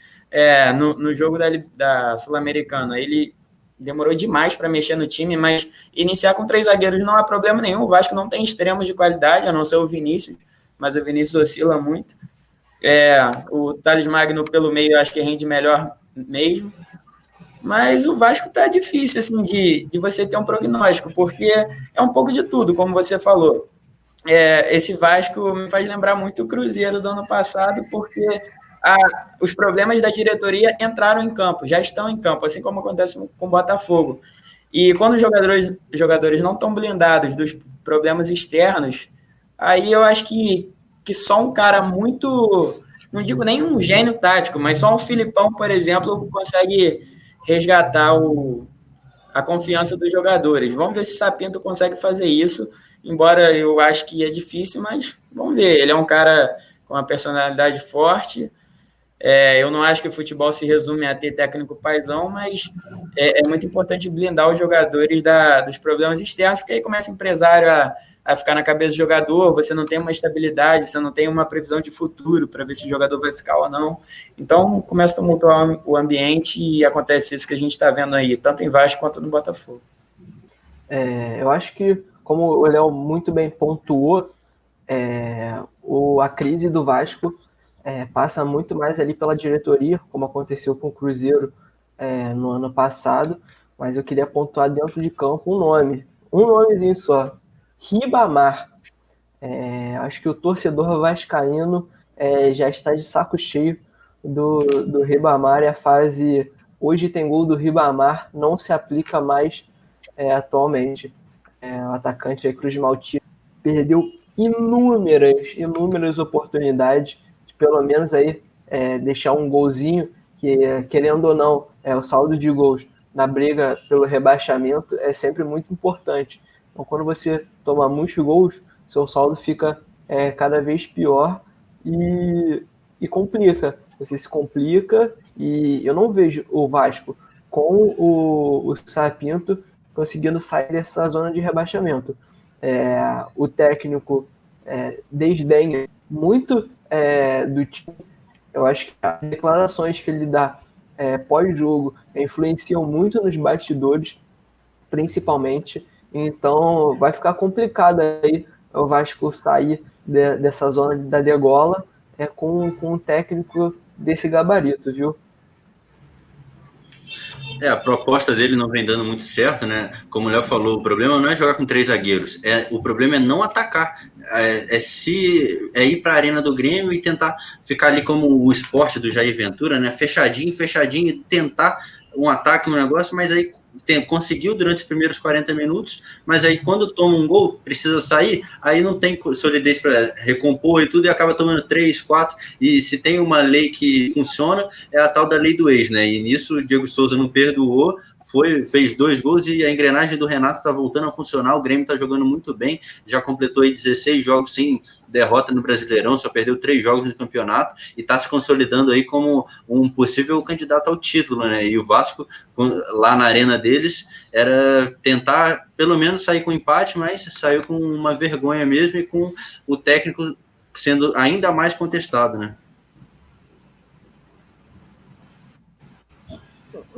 No jogo da Sul-Americana, ele demorou demais para mexer no time, mas iniciar com 3 zagueiros não há problema nenhum. O Vasco não tem extremos de qualidade, a não ser o Vinícius, mas o Vinícius oscila muito. O Thales Magno pelo meio acho que rende melhor mesmo. Mas o Vasco tá difícil assim, de você ter um prognóstico, porque é um pouco de tudo, como você falou. Esse Vasco me faz lembrar muito o Cruzeiro do ano passado, porque os problemas da diretoria entraram em campo, já estão em campo, assim como acontece com o Botafogo. E quando os jogadores não estão blindados dos problemas externos, aí eu acho que só um cara muito, não digo nem um gênio tático, mas só um Filipão, por exemplo, consegue resgatar a confiança dos jogadores. Vamos ver se o Sapinto consegue fazer isso, embora eu acho que é difícil, mas vamos ver. Ele é um cara com uma personalidade forte. Eu não acho que o futebol se resume a ter técnico paizão, mas é muito importante blindar os jogadores dos problemas externos, porque aí começa o empresário a ficar na cabeça do jogador, você não tem uma estabilidade, você não tem uma previsão de futuro para ver se o jogador vai ficar ou não. Então começa a tumultuar o ambiente e acontece isso que a gente está vendo aí, tanto em Vasco quanto no Botafogo. Eu acho que, como o Léo muito bem pontuou, a crise do Vasco passa muito mais ali pela diretoria, como aconteceu com o Cruzeiro no ano passado, mas eu queria pontuar dentro de campo um nomezinho só, Ribamar. Acho que o torcedor vascaíno já está de saco cheio do Ribamar, e a fase hoje tem gol do Ribamar não se aplica mais atualmente. O atacante Cruz Maltino perdeu inúmeras oportunidades de pelo menos aí deixar um golzinho, que querendo ou não, o saldo de gols na briga pelo rebaixamento é sempre muito importante. Então quando você toma muitos gols, seu saldo fica cada vez pior e complica. Você se complica, e eu não vejo o Vasco com o Sapinto conseguindo sair dessa zona de rebaixamento. O técnico desdenha muito do time. Eu acho que as declarações que ele dá pós-jogo influenciam muito nos bastidores, principalmente. Então vai ficar complicado aí o Vasco sair dessa zona da degola com um técnico desse gabarito, viu? A proposta dele não vem dando muito certo, né? Como o Léo falou, o problema não é jogar com 3 zagueiros, o problema é não atacar, ir para a arena do Grêmio e tentar ficar ali como o Sport do Jair Ventura, né? Fechadinho, e tentar um ataque, um negócio, mas aí conseguiu durante os primeiros 40 minutos, mas aí quando toma um gol, precisa sair, aí não tem solidez para recompor e tudo, e acaba tomando 3, 4, e se tem uma lei que funciona, é a tal da lei do ex, né? E nisso o Diego Souza não perdoou, fez 2 gols, e a engrenagem do Renato está voltando a funcionar. O Grêmio está jogando muito bem, já completou aí 16 jogos sem derrota no Brasileirão, só perdeu 3 jogos no campeonato, e está se consolidando aí como um possível candidato ao título, né? E o Vasco, lá na arena deles, era tentar pelo menos sair com empate, mas saiu com uma vergonha mesmo, e com o técnico sendo ainda mais contestado, né?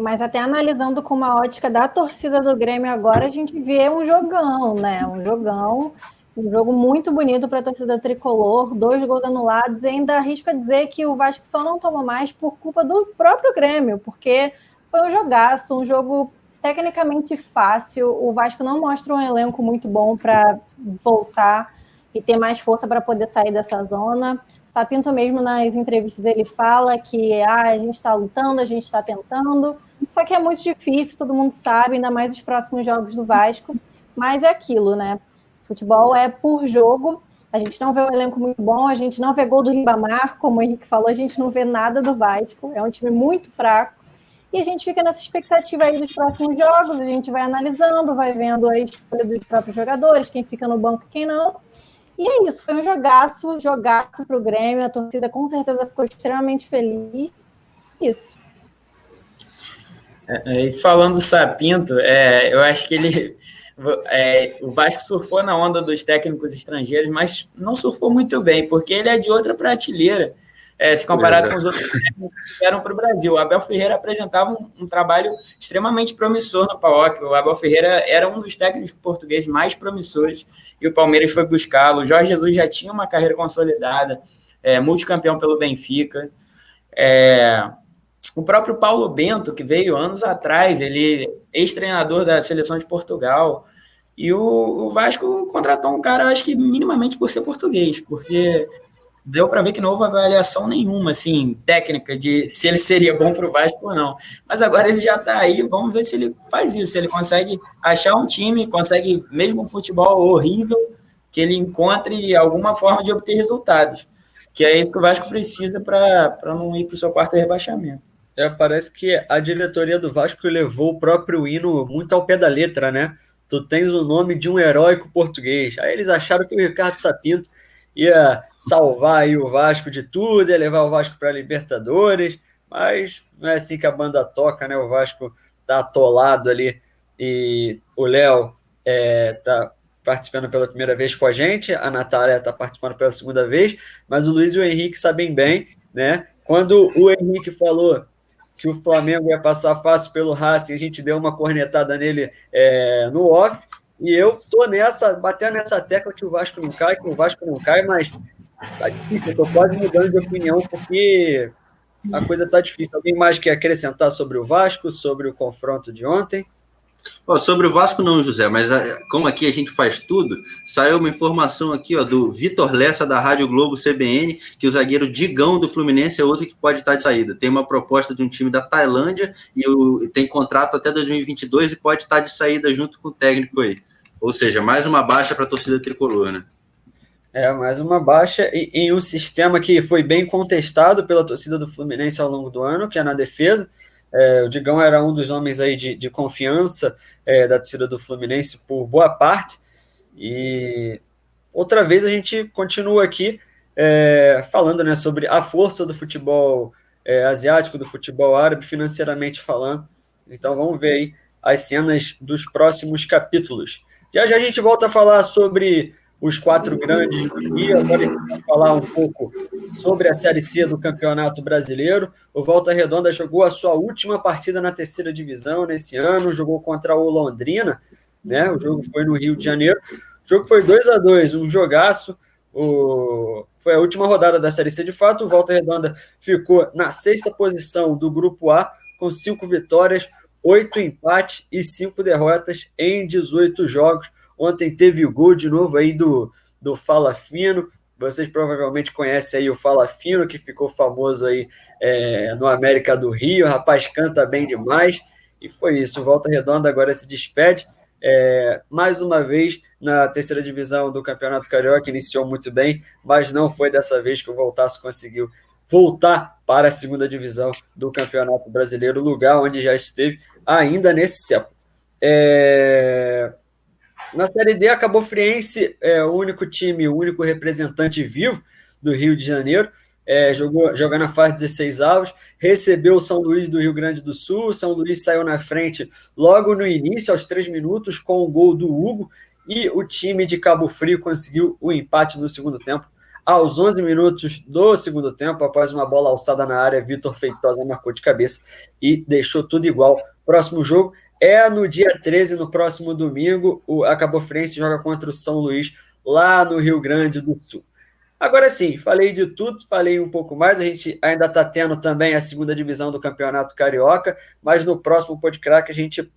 Mas até analisando com uma ótica da torcida do Grêmio agora, a gente vê um jogão, né? Um jogo muito bonito para a torcida tricolor, 2 gols anulados, e ainda arrisco a dizer que o Vasco só não toma mais por culpa do próprio Grêmio, porque foi um jogaço, um jogo tecnicamente fácil. O Vasco não mostra um elenco muito bom para voltar e ter mais força para poder sair dessa zona. O Sapinto mesmo, nas entrevistas, ele fala que a gente está lutando, a gente está tentando, só que é muito difícil, todo mundo sabe, ainda mais os próximos jogos do Vasco, mas é aquilo, né? Futebol é por jogo, a gente não vê um elenco muito bom, a gente não vê gol do Ribamar, como o Henrique falou, a gente não vê nada do Vasco, é um time muito fraco, E a gente fica nessa expectativa aí dos próximos jogos, a gente vai analisando, vai vendo a escolha dos próprios jogadores, quem fica no banco e quem não. E é isso, foi um jogaço para o Grêmio, a torcida com certeza ficou extremamente feliz. Isso. E falando do Sapinto, eu acho que ele... o Vasco surfou na onda dos técnicos estrangeiros, mas não surfou muito bem, porque ele é de outra prateleira, se comparado com os outros técnicos que vieram para o Brasil. O Abel Ferreira apresentava um trabalho extremamente promissor no PAOK. O Abel Ferreira era um dos técnicos portugueses mais promissores, e o Palmeiras foi buscá-lo. O Jorge Jesus já tinha uma carreira consolidada, multicampeão pelo Benfica. O próprio Paulo Bento, que veio anos atrás, ele ex-treinador da seleção de Portugal, e o Vasco contratou um cara, acho que minimamente por ser português, porque deu para ver que não houve avaliação nenhuma, assim, técnica, de se ele seria bom para o Vasco ou não. Mas agora ele já está aí, vamos ver se ele faz isso, se ele consegue achar um time, consegue, mesmo um futebol horrível, que ele encontre alguma forma de obter resultados, que é isso que o Vasco precisa para não ir para o seu quarto rebaixamento. Parece que a diretoria do Vasco levou o próprio hino muito ao pé da letra, né? Tu tens o nome de um heróico português. Aí eles acharam que o Ricardo Sapinto ia salvar aí o Vasco de tudo, ia levar o Vasco para a Libertadores, mas não é assim que a banda toca, né? O Vasco tá atolado ali e o Léo tá participando pela primeira vez com a gente, a Natália está participando pela segunda vez, mas o Luiz e o Henrique sabem bem, né? Quando o Henrique falou que o Flamengo ia passar fácil pelo Racing, a gente deu uma cornetada nele no off, e eu tô batendo nessa tecla que o Vasco não cai, mas tá difícil, eu tô quase mudando de opinião, porque a coisa tá difícil. Alguém mais quer acrescentar sobre o Vasco, sobre o confronto de ontem? Sobre o Vasco não, José, mas como aqui a gente faz tudo, saiu uma informação aqui do Vitor Lessa, da Rádio Globo CBN, que o zagueiro Digão do Fluminense é outro que pode estar de saída. Tem uma proposta de um time da Tailândia e tem contrato até 2022 e pode estar de saída junto com o técnico aí. Ou seja, mais uma baixa para a torcida tricolor, né? Mais uma baixa em um sistema que foi bem contestado pela torcida do Fluminense ao longo do ano, que é na defesa. O Digão era um dos homens aí de confiança da torcida do Fluminense por boa parte, e outra vez a gente continua aqui falando, né, sobre a força do futebol asiático, do futebol árabe, financeiramente falando. Então vamos ver aí as cenas dos próximos capítulos. Já a gente volta a falar sobre os 4 grandes do Rio. Agora a gente vai falar um pouco sobre a Série C do Campeonato Brasileiro. O Volta Redonda jogou a sua última partida na terceira divisão nesse ano, jogou contra o Londrina, né? O jogo foi no Rio de Janeiro. O jogo foi 2-2, um jogaço. Foi a última rodada da Série C de fato. O Volta Redonda ficou na 6ª posição do Grupo A, com 5 vitórias, 8 empates e 5 derrotas em 18 jogos. Ontem teve o gol de novo aí do Fala Fino. Vocês provavelmente conhecem aí o Fala Fino, que ficou famoso aí no América do Rio. O rapaz canta bem demais. E foi isso. O Volta Redonda agora se despede. Mais uma vez na terceira divisão do Campeonato Carioca. Iniciou muito bem, mas não foi dessa vez que o Voltaço conseguiu voltar para a segunda divisão do Campeonato Brasileiro, lugar onde já esteve ainda nesse século. Na Série D, a Cabo Friense é o único time, o único representante vivo do Rio de Janeiro, joga na fase 16 avos, recebeu o São Luís do Rio Grande do Sul. O São Luís saiu na frente logo no início, aos 3 minutos, com o gol do Hugo, e o time de Cabo Frio conseguiu o empate no segundo tempo. Aos 11 minutos do segundo tempo, após uma bola alçada na área, Vitor Feitosa marcou de cabeça e deixou tudo igual. Próximo jogo no dia 13, no próximo domingo. A Cabo Friense joga contra o São Luís, lá no Rio Grande do Sul. Agora sim, falei de tudo, falei um pouco mais. A gente ainda está tendo também a segunda divisão do Campeonato Carioca, mas no próximo podcast a gente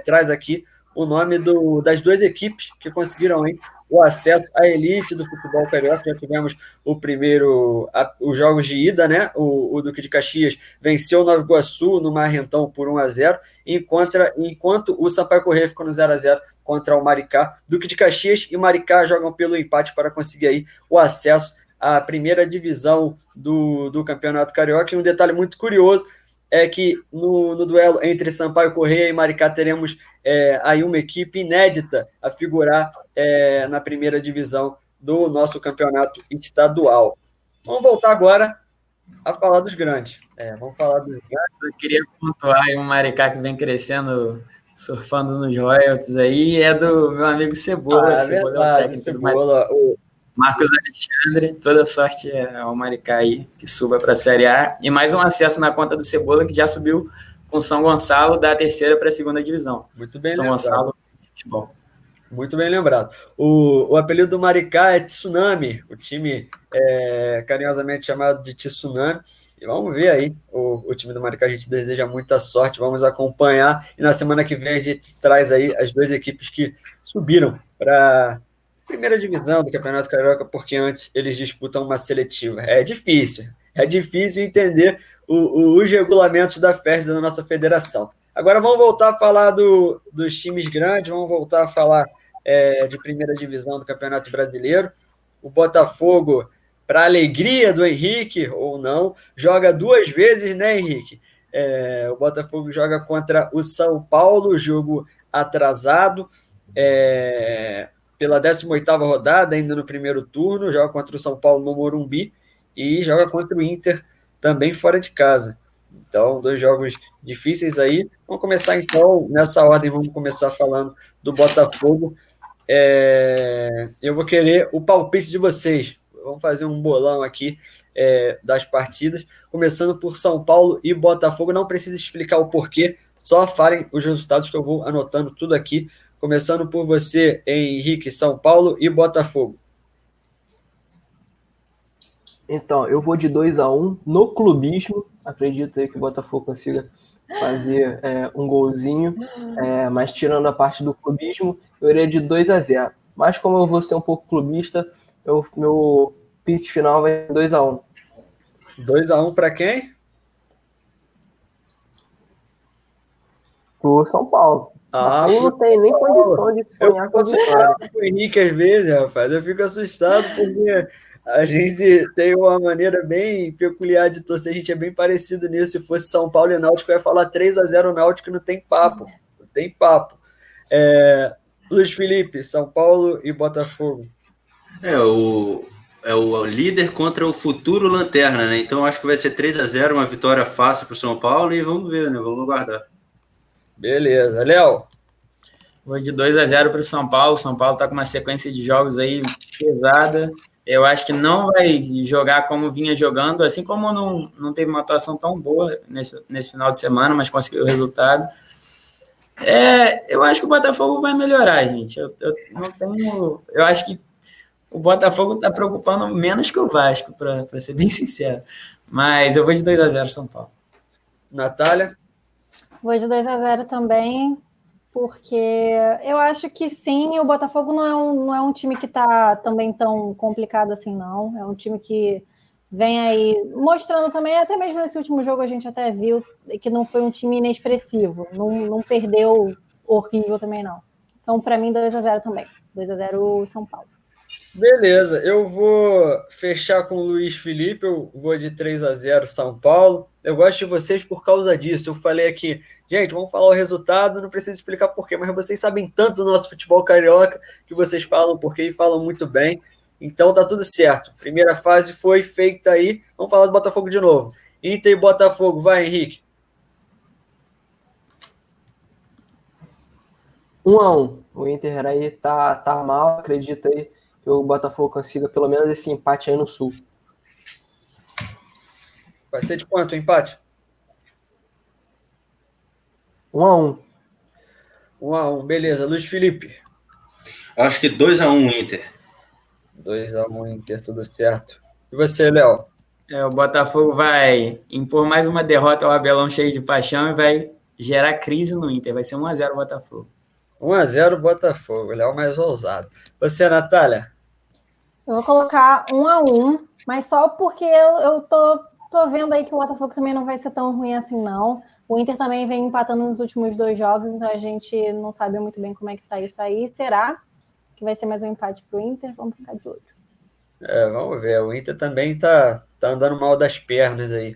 traz aqui o nome das 2 equipes que conseguiram o acesso à elite do futebol carioca. Já tivemos os jogos de ida, né? O Duque de Caxias venceu o Nova Iguaçu no Marrentão por 1-0, enquanto o Sampaio Corrêa ficou no 0-0 contra o Maricá. Duque de Caxias e Maricá jogam pelo empate para conseguir aí o acesso à primeira divisão do Campeonato Carioca. E um detalhe muito curioso é que no duelo entre Sampaio Corrêa e Maricá teremos aí uma equipe inédita a figurar na primeira divisão do nosso campeonato estadual. Vamos voltar agora a falar dos grandes. Vamos falar dos grandes. Eu queria pontuar aí um Maricá que vem crescendo, surfando nos royalties aí, é do meu amigo Cebola. Cebola verdade, é o técnico Cebola. do Marcos Alexandre. Toda sorte ao Maricá aí, que suba para a Série A. E mais um acesso na conta do Cebola, que já subiu com São Gonçalo da terceira para a segunda divisão. Muito bem São lembrado. Gonçalo, futebol. Muito bem lembrado. O apelido do Maricá é Tsunami, o time carinhosamente chamado de Tsunami. E vamos ver aí o time do Maricá, a gente deseja muita sorte, vamos acompanhar. E na semana que vem a gente traz aí as duas equipes que subiram para a primeira divisão do Campeonato Carioca, porque antes eles disputam uma seletiva. É difícil entender os regulamentos da FERJ, da nossa federação. Agora vamos voltar a falar dos times grandes, vamos voltar a falar de primeira divisão do Campeonato Brasileiro. O Botafogo, para alegria do Henrique, ou não, joga 2 vezes, né, Henrique? O Botafogo joga contra o São Paulo, jogo atrasado, pela 18ª rodada, ainda no primeiro turno, joga contra o São Paulo no Morumbi e joga contra o Inter também fora de casa. Então, 2 jogos difíceis aí. Vamos começar, então, nessa ordem, vamos começar falando do Botafogo. Eu vou querer o palpite de vocês. Vamos fazer um bolão aqui das partidas, começando por São Paulo e Botafogo. Não precisa explicar o porquê, só falem os resultados que eu vou anotando tudo aqui. Começando por você, Henrique, São Paulo e Botafogo. Então, eu vou de 2-1 no clubismo. Acredito aí que o Botafogo consiga fazer um golzinho. Mas tirando a parte do clubismo, eu iria de 2-0. Mas como eu vou ser um pouco clubista, meu pitch final vai ser 2-1. 2-1 para quem? Pro São Paulo. Eu não tenho nem condição de sonhar com a vitória. Com o Henrique às vezes, rapaz. Eu fico assustado porque a gente tem uma maneira bem peculiar de torcer, a gente é bem parecido nisso. Se fosse São Paulo e Náutico, eu ia falar 3-0 Náutico, não tem papo. Não tem papo. Luiz Felipe, São Paulo e Botafogo. O líder contra o futuro lanterna, né? Então acho que vai ser 3-0, uma vitória fácil para o São Paulo e vamos ver, né? Vamos aguardar. Beleza. Léo? Vou de 2-0 para o São Paulo. São Paulo está com uma sequência de jogos aí pesada. Eu acho que não vai jogar como vinha jogando, assim como não teve uma atuação tão boa nesse final de semana, mas conseguiu o resultado. Eu acho que o Botafogo vai melhorar, gente. Eu não tenho. Eu acho que o Botafogo está preocupando menos que o Vasco, para ser bem sincero. Mas eu vou de 2-0 São Paulo. Natália? Vou de 2-0 também, porque eu acho que sim, o Botafogo não é um time que está também tão complicado assim, não. É um time que vem aí mostrando também, até mesmo nesse último jogo a gente até viu que não foi um time inexpressivo, não perdeu horrível também, não. Então, para mim, 2-0 também. 2-0 São Paulo. Beleza, eu vou fechar com o Luiz Felipe, eu vou de 3-0 São Paulo. Eu gosto de vocês por causa disso. Eu falei aqui, gente, vamos falar o resultado, não preciso explicar porquê, mas vocês sabem tanto do nosso futebol carioca que vocês falam porquê e falam muito bem. Então tá tudo certo. Primeira fase foi feita aí. Vamos falar do Botafogo de novo. Inter e Botafogo, vai, Henrique. 1-1. O Inter aí tá mal, acredita aí que o Botafogo consiga pelo menos esse empate aí no Sul. Vai ser de quanto o empate? 1-1. 1-1, beleza. Luiz Felipe. Acho que 2-1 Inter. 2-1 Inter, tudo certo. E você, Léo? O Botafogo vai impor mais uma derrota ao Abelão cheio de paixão e vai gerar crise no Inter. Vai ser 1-0 Botafogo. 1-0 Botafogo, Léo mais ousado. Você, Natália? Eu vou colocar 1-1, mas só porque eu tô vendo aí que o Botafogo também não vai ser tão ruim assim, não. O Inter também vem empatando nos últimos 2 jogos, então a gente não sabe muito bem como é que tá isso aí. Será que vai ser mais um empate pro Inter? Vamos ficar de olho. Vamos ver. O Inter também tá andando mal das pernas aí.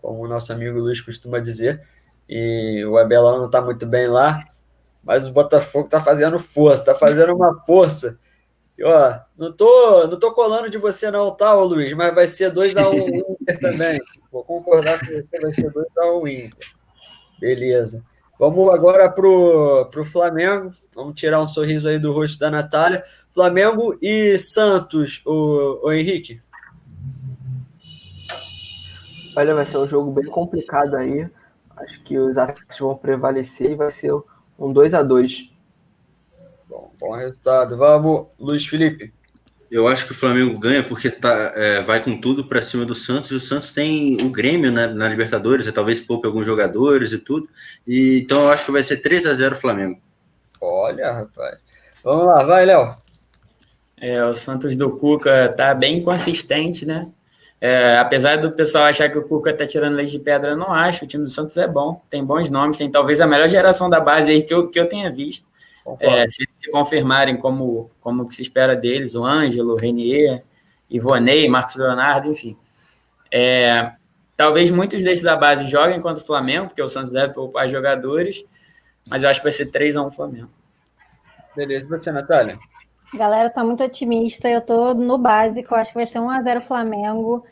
como o nosso amigo Luiz costuma dizer, e o Abelão não está muito bem lá, mas o Botafogo está fazendo força, está fazendo uma força. E, ó, não tô colando de você não, tá, ô Luiz, mas vai ser 2-1 Inter também. Vou concordar com você, vai ser 2-1 Inter. Beleza. Vamos agora pro Flamengo. Vamos tirar um sorriso aí do rosto da Natália. Flamengo e Santos, o Henrique. Olha, vai ser um jogo bem complicado aí. Acho que os ataques vão prevalecer e vai ser um 2-2. Bom resultado. Vamos, Luiz Felipe. Eu acho que o Flamengo ganha porque vai com tudo para cima do Santos, e o Santos tem o Grêmio na Libertadores, e talvez poupe alguns jogadores e tudo. Então eu acho que vai ser 3-0 Flamengo. Olha, rapaz. Vamos lá, vai, Léo. O Santos do Cuca tá bem consistente, né? Apesar do pessoal achar que o Cuca tá tirando leite de pedra, eu não acho. O time do Santos é bom, tem bons nomes, tem talvez a melhor geração da base aí que eu tenha visto. Se confirmarem como que se espera deles, o Ângelo, o Renier, Ivonei, Marcos Leonardo, enfim. Talvez muitos desses da base joguem contra o Flamengo, porque o Santos deve poupar jogadores, mas eu acho que vai ser 3-1 Flamengo. Beleza, e você, Natália? A galera tá muito otimista, eu tô no básico, acho que vai ser 1-0 Flamengo.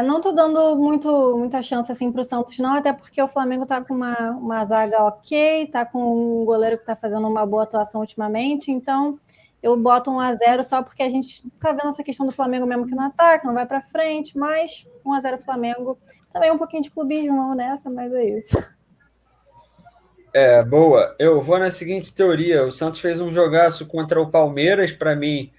Não tô dando muita chance assim pro Santos, não, até porque o Flamengo tá com uma zaga ok, tá com um goleiro que tá fazendo uma boa atuação ultimamente, então eu boto 1-0 só porque a gente tá vendo essa questão do Flamengo mesmo que não ataca, não vai pra frente, mas 1-0 Flamengo. Também um pouquinho de clubismo nessa, mas é isso. Boa. Eu vou na seguinte teoria. O Santos fez um jogaço contra o Palmeiras, para mim,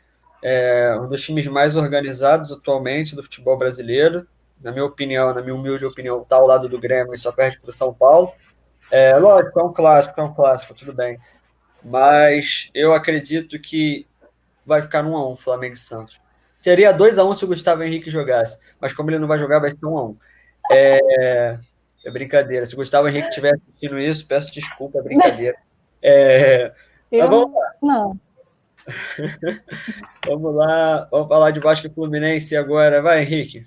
um dos times mais organizados atualmente do futebol brasileiro. Na minha opinião, na minha humilde opinião, está ao lado do Grêmio e só perde para o São Paulo. Lógico, é um clássico, tudo bem. Mas eu acredito que vai ficar 1-1 Flamengo e Santos. Seria 2-1 se o Gustavo Henrique jogasse, mas como ele não vai jogar, vai ser 1-1. É brincadeira. Se o Gustavo Henrique estiver assistindo isso, peço desculpa, é brincadeira. Mas vamos lá. Não. Vamos lá. Vamos falar de Vasco e Fluminense agora. Vai, Henrique.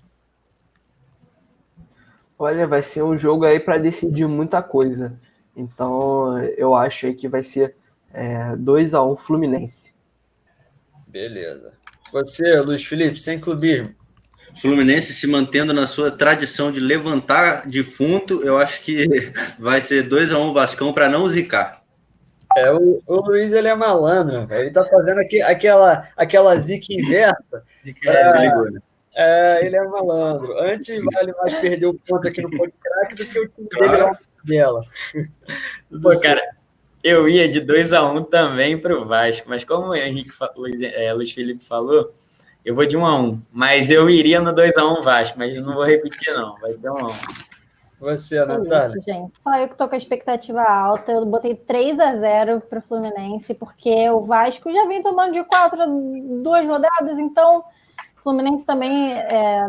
Olha, vai ser um jogo aí para decidir muita coisa. Então, eu acho aí que vai ser 2-1 Fluminense. Beleza. Você, Luiz Felipe, sem clubismo. Fluminense se mantendo na sua tradição de levantar defunto, eu acho que vai ser 2-1 Vascão para não zicar. O Luiz, ele é malandro, velho. Ele tá fazendo aquela zica inversa. Desligou, né? Ele é malandro. Antes vale mais perder o ponto aqui no podcast do que o time dele lá dela. Pô, cara, eu ia de 2-1 também pro Vasco, mas como o Luiz Felipe falou, eu vou de 1-1. Mas eu iria no 2-1 Vasco, mas não vou repetir, não. Vai ser 1-1. Você, Natália? Isso, gente. Só eu que tô com a expectativa alta. Eu botei 3-0 para o Fluminense, porque o Vasco já vem tomando de 2 rodadas, então o Fluminense também,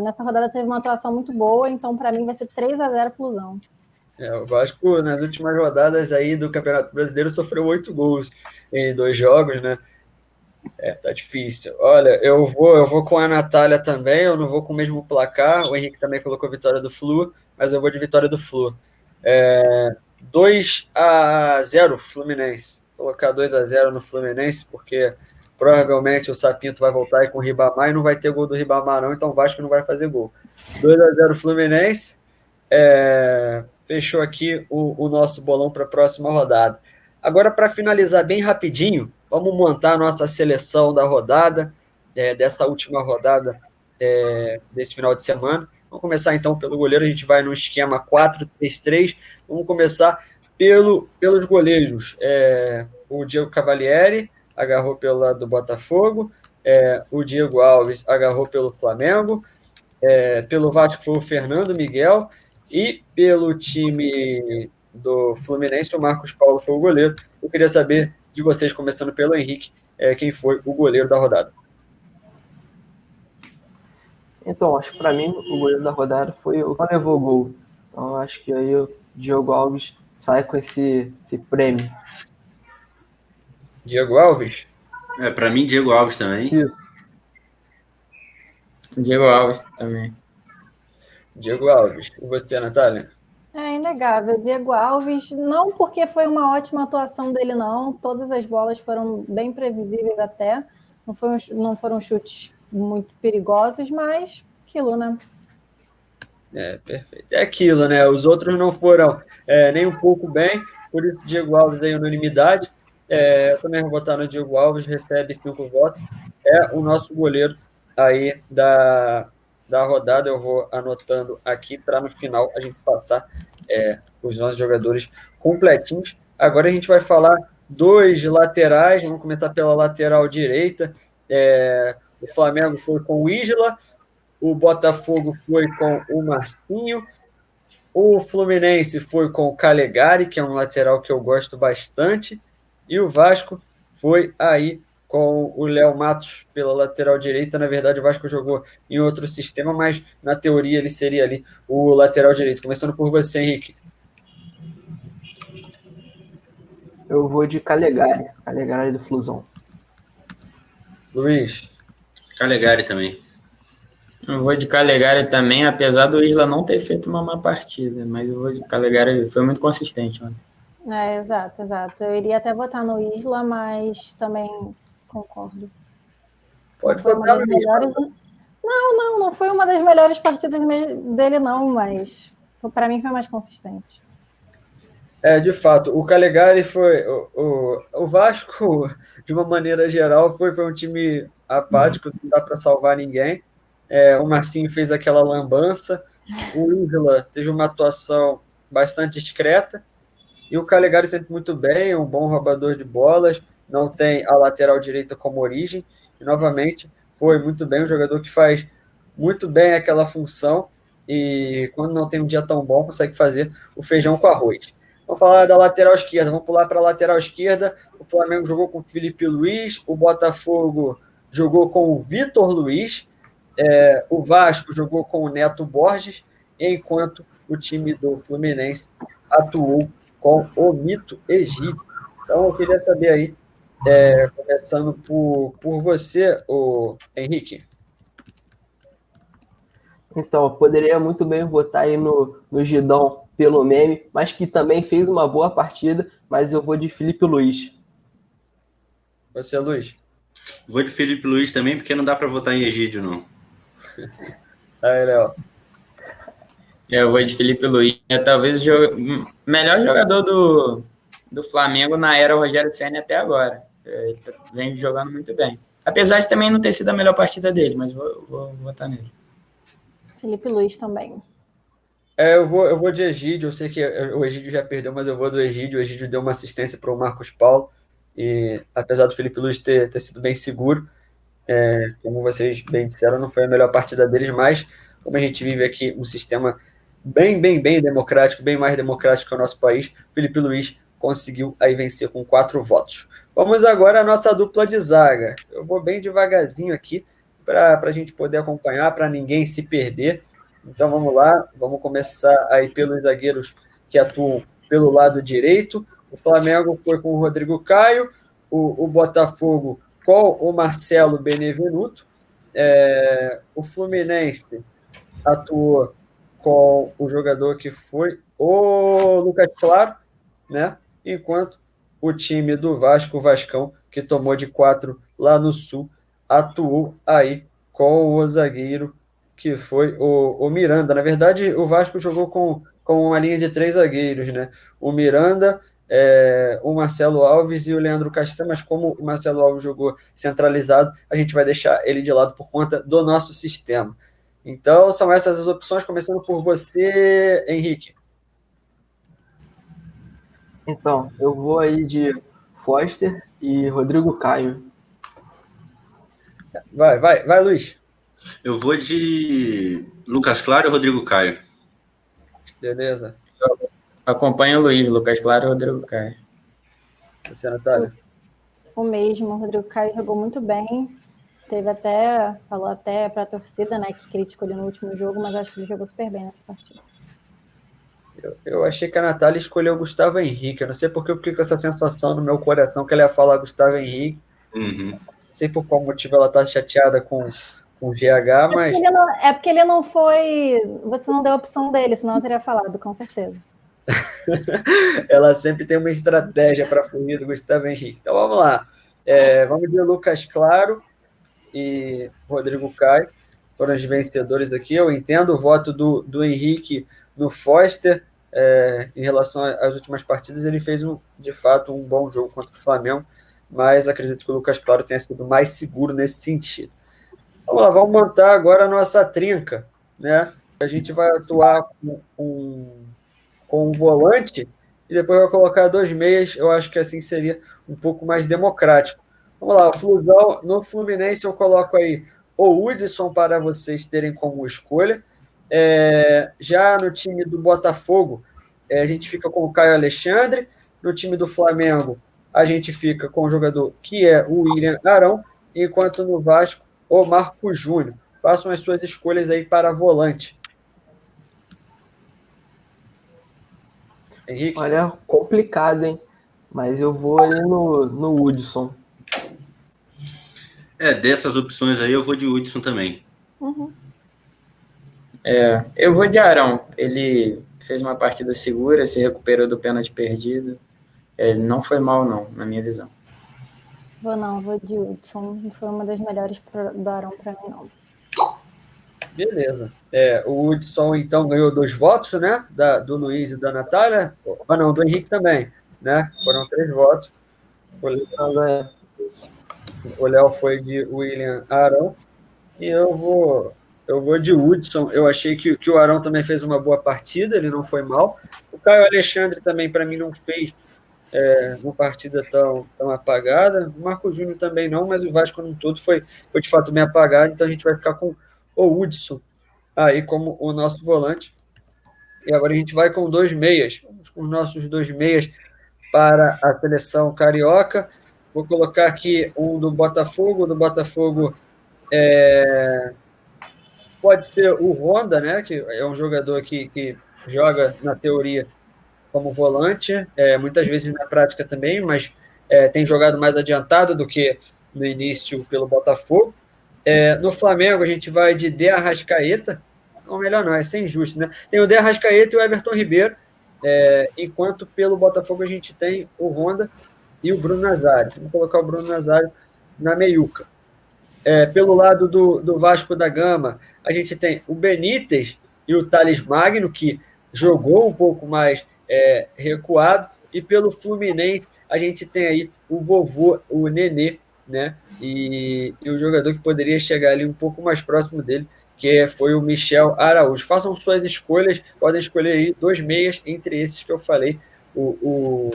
nessa rodada, teve uma atuação muito boa, então para mim vai ser 3-0 Flusão. O Vasco, nas últimas rodadas aí do Campeonato Brasileiro, sofreu 8 gols em 2 jogos, né? Tá difícil. Olha, eu vou com a Natália também, eu não vou com o mesmo placar. O Henrique também colocou vitória do Flu, mas eu vou de vitória do Flu. 2-0 Fluminense. Vou colocar 2-0 no Fluminense, porque provavelmente o Sapinto vai voltar aí com o Ribamar e não vai ter gol do Ribamar não, então o Vasco não vai fazer gol. 2-0 Fluminense. Fechou aqui o nosso bolão para a próxima rodada. Agora, para finalizar bem rapidinho, vamos montar a nossa seleção da rodada, dessa última rodada desse final de semana. Vamos começar então pelo goleiro, a gente vai no esquema 4-3-3. Vamos começar pelos goleiros. O Diego Cavalieri agarrou pelo lado do Botafogo, o Diego Alves agarrou pelo Flamengo, pelo Vasco foi o Fernando Miguel, e pelo time do Fluminense, o Marcos Paulo foi o goleiro. Eu queria saber de vocês, começando pelo Henrique, quem foi o goleiro da rodada. Então, acho que para mim o goleiro da rodada foi o que levou o gol. Então, acho que aí o Diego Alves sai com esse prêmio. Diego Alves? Para mim, Diego Alves também. Isso. Diego Alves também. Diego Alves. E você, Natália? É inegável. Diego Alves, não porque foi uma ótima atuação dele, não. Todas as bolas foram bem previsíveis até. Não foram chutes muito perigosos, mas aquilo, né? Perfeito. É aquilo, né? Os outros não foram nem um pouco bem, por isso Diego Alves aí unanimidade. Eu também vou votar no Diego Alves, recebe 5 votos. É o nosso goleiro aí da rodada. Eu vou anotando aqui para no final a gente passar os nossos jogadores completinhos. Agora a gente vai falar dos laterais. Vamos começar pela lateral direita. O Flamengo foi com o Isla. O Botafogo foi com o Marcinho. O Fluminense foi com o Calegari, que é um lateral que eu gosto bastante. E o Vasco foi aí com o Léo Matos pela lateral direita. Na verdade, o Vasco jogou em outro sistema, mas na teoria ele seria ali o lateral direito. Começando por você, Henrique. Eu vou de Calegari do Flusão. Luiz. Calegari também. Eu vou de Calegari também, apesar do Isla não ter feito uma má partida, mas eu vou de Calegari, foi muito consistente ontem. Exato. Eu iria até votar no Isla, mas também concordo. Pode votar no Isla. Não foi uma das melhores partidas dele, não, mas para mim foi mais consistente. De fato, o Calegari foi... O Vasco, de uma maneira geral, foi um time apático, não dá para salvar ninguém. O Marcinho fez aquela lambança, o Isla teve uma atuação bastante discreta, e o Calegari sempre muito bem, um bom roubador de bolas, não tem a lateral direita como origem, e novamente foi muito bem, um jogador que faz muito bem aquela função, e quando não tem um dia tão bom, consegue fazer o feijão com arroz. Vamos falar da lateral esquerda, vamos pular para a lateral esquerda. O Flamengo jogou com o Felipe Luiz, o Botafogo jogou com o Vitor Luiz, o Vasco jogou com o Neto Borges, enquanto o time do Fluminense atuou com o Mito Egídio. Então, eu queria saber aí, começando por você, o Henrique. Então, eu poderia muito bem votar aí no Gidão pelo meme, mas que também fez uma boa partida, mas eu vou de Felipe Luiz. Você, Luiz? Vou de Felipe Luiz também, porque não dá para votar em Egídio, não. Aí, Léo. Eu vou de Felipe Luiz. Talvez o melhor jogador do Flamengo na era Rogério Ceni até agora. Ele vem jogando muito bem. Apesar de também não ter sido a melhor partida dele, mas vou votar nele. Felipe Luiz também. Eu vou de Egídio. Eu sei que o Egídio já perdeu, mas eu vou do Egídio. O Egídio deu uma assistência para o Marcos Paulo. E apesar do Felipe Luiz ter sido bem seguro, como vocês bem disseram, não foi a melhor partida deles, mas como a gente vive aqui um sistema bem democrático, bem mais democrático que o nosso país, Felipe Luiz conseguiu aí vencer com 4 votos. Vamos agora à nossa dupla de zaga. Eu vou bem devagarzinho aqui para a gente poder acompanhar, para ninguém se perder. Então vamos lá, vamos começar aí pelos zagueiros que atuam pelo lado direito. O Flamengo foi com o Rodrigo Caio, o Botafogo com o Marcelo Benevenuto, o Fluminense atuou com o jogador que foi o Lucas Claro, né? Enquanto o time do Vasco, o Vascão, que tomou de 4 lá no Sul, atuou aí com o zagueiro que foi o Miranda. Na verdade, o Vasco jogou com uma linha de 3 zagueiros, né? O Miranda, o Marcelo Alves e o Leandro Castan, mas como o Marcelo Alves jogou centralizado, a gente vai deixar ele de lado por conta do nosso sistema. Então, são essas as opções, começando por você, Henrique. Então, eu vou aí de Foster e Rodrigo Caio. Vai, Luiz. Eu vou de Lucas Claro e Rodrigo Caio. Beleza. Acompanha o Luiz, Lucas Claro e Rodrigo Caio. Você, Natália? O mesmo, o Rodrigo Caio jogou muito bem. Falou até para a torcida, né, que criticou ele no último jogo, mas acho que ele jogou super bem nessa partida. Eu achei que a Natália escolheu o Gustavo Henrique. Eu não sei porque eu fiquei com essa sensação no meu coração que ela ia falar Gustavo Henrique. Uhum. Não sei por qual motivo ela está chateada com com GH, mas... É porque ele não foi... Você não deu a opção dele, senão eu teria falado, com certeza. Ela sempre tem uma estratégia para fugir do Gustavo Henrique. Então, vamos lá. Vamos de Lucas Claro e Rodrigo Caio. Foram os vencedores aqui. Eu entendo o voto do Henrique no Foster. Em relação às últimas partidas, ele fez, de fato, um bom jogo contra o Flamengo, mas acredito que o Lucas Claro tenha sido mais seguro nesse sentido. Vamos lá, vamos montar agora a nossa trinca, né? A gente vai atuar com um volante e depois vai colocar 2 meias. Eu acho que assim seria um pouco mais democrático. Vamos lá, o Flusão, no Fluminense eu coloco aí o Hudson para vocês terem como escolha. Já no time do Botafogo, a gente fica com o Caio Alexandre. No time do Flamengo, a gente fica com o jogador que é o William Arão, enquanto no Vasco, o Marco Júnior. Façam as suas escolhas aí para volante. Henrique? Olha, complicado, hein? Mas eu vou ali no Hudson. Dessas opções aí, eu vou de Hudson também. Uhum. Eu vou de Arão. Ele fez uma partida segura, se recuperou do pênalti perdido. Ele não foi mal, não, na minha visão. Vou de Hudson. Não foi uma das melhores do Arão para mim, não. Beleza. O Hudson, então, ganhou 2 votos, né? Do Luiz e da Natália. Não, do Henrique também, né? Foram 3 votos. O Léo foi de William Arão. E eu vou de Hudson. Eu achei que o Arão também fez uma boa partida, ele não foi mal. O Caio Alexandre também, para mim, não fez uma partida tão apagada. O Marco Júnior também não, mas o Vasco no todo foi de fato bem apagado. Então a gente vai ficar com o Hudson aí como o nosso volante. E agora a gente vai com 2 meias. Vamos com os nossos 2 meias para a seleção carioca. Vou colocar aqui um do Botafogo. Do Botafogo pode ser o Honda, né? Que é um jogador que joga, na teoria, como volante, muitas vezes na prática também, mas tem jogado mais adiantado do que no início pelo Botafogo. No Flamengo, a gente vai de De Arrascaeta. Não, melhor não, é sem injusto, né? Tem o De Arrascaeta e o Everton Ribeiro, enquanto pelo Botafogo a gente tem o Honda e o Bruno Nazário. Vamos colocar o Bruno Nazário na meiuca. Pelo lado do Vasco da Gama, a gente tem o Benítez e o Thales Magno, que jogou um pouco mais recuado, e pelo Fluminense a gente tem aí o vovô, o Nenê, né? E o jogador que poderia chegar ali um pouco mais próximo dele, que foi o Michel Araújo. Façam suas escolhas, podem escolher aí 2 meias entre esses que eu falei. O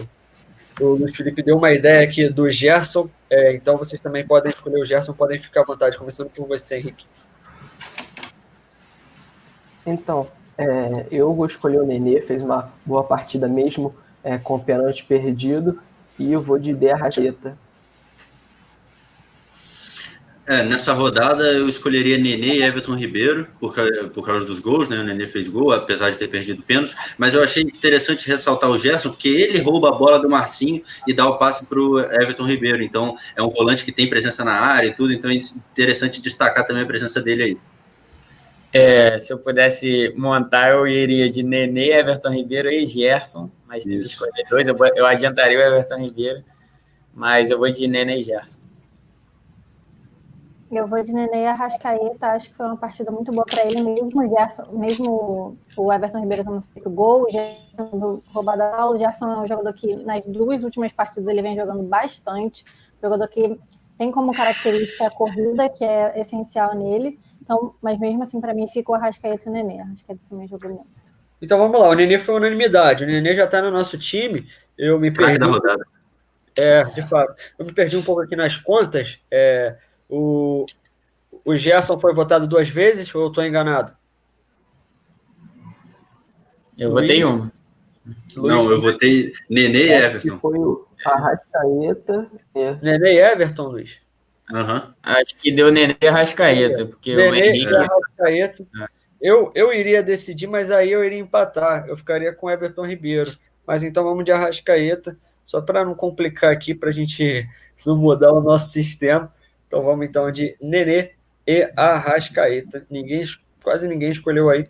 Luiz Felipe deu uma ideia aqui do Gerson, então vocês também podem escolher o Gerson, podem ficar à vontade, começando com você, Henrique. Então, eu vou escolher o Nenê, fez uma boa partida mesmo, com o pênalti perdido, e eu vou de De Arrascaeta. Nessa rodada eu escolheria Nenê e Everton Ribeiro, por causa dos gols, né? O Nenê fez gol, apesar de ter perdido pênalti, mas eu achei interessante ressaltar o Gerson, porque ele rouba a bola do Marcinho e dá o passe para o Everton Ribeiro, então é um volante que tem presença na área e tudo, então é interessante destacar também a presença dele aí. Se eu pudesse montar, eu iria de Nenê, Everton Ribeiro e Gerson, mas tem que escolher 2, eu adiantaria o Everton Ribeiro, mas eu vou de Nenê e Gerson. Eu vou de Nenê e Arrascaeta, acho que foi uma partida muito boa para ele, mesmo o Everton Ribeiro tendo feito gol, o Gerson roubado a bola. O Gerson é um jogador que nas 2 últimas partidas ele vem jogando bastante, jogador que tem como característica a corrida, que é essencial nele, então, mas mesmo assim para mim fica o Arrascaeta e o Nenê. Arrascaeta também jogou muito. Então vamos lá, o Nenê foi unanimidade, o Nenê já está no nosso time, eu me perdi. Da rodada. De fato, eu me perdi um pouco aqui nas contas. O Gerson foi votado 2 vezes, ou eu estou enganado? Eu votei uma. Não, eu votei Nenê e Everton. Foi o Arrascaeta. Nenê e Everton, Luiz? Uhum. Acho que deu Nenê e Arrascaeta, porque Nenê o Henrique... e Arrascaeta. Eu iria decidir, mas aí eu iria empatar. Eu ficaria com Everton Ribeiro. Mas então vamos de Arrascaeta, só para não complicar aqui, para a gente não mudar o nosso sistema. Então vamos então de Nenê e Arrascaeta. Quase ninguém escolheu aí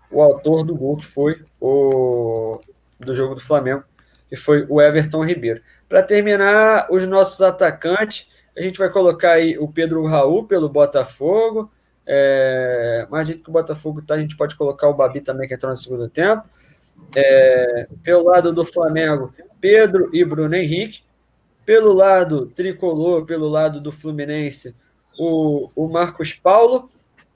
o autor do gol, que foi do jogo do Flamengo, que foi o Everton Ribeiro. Para terminar, os nossos atacantes, a gente vai colocar aí o Pedro Raul pelo Botafogo. Mais gente que o Botafogo tá, a gente pode colocar o Babi também, que entrou no segundo tempo. Pelo lado do Flamengo, Pedro e Bruno Henrique. Pelo lado tricolor, pelo lado do Fluminense, o Marcos Paulo.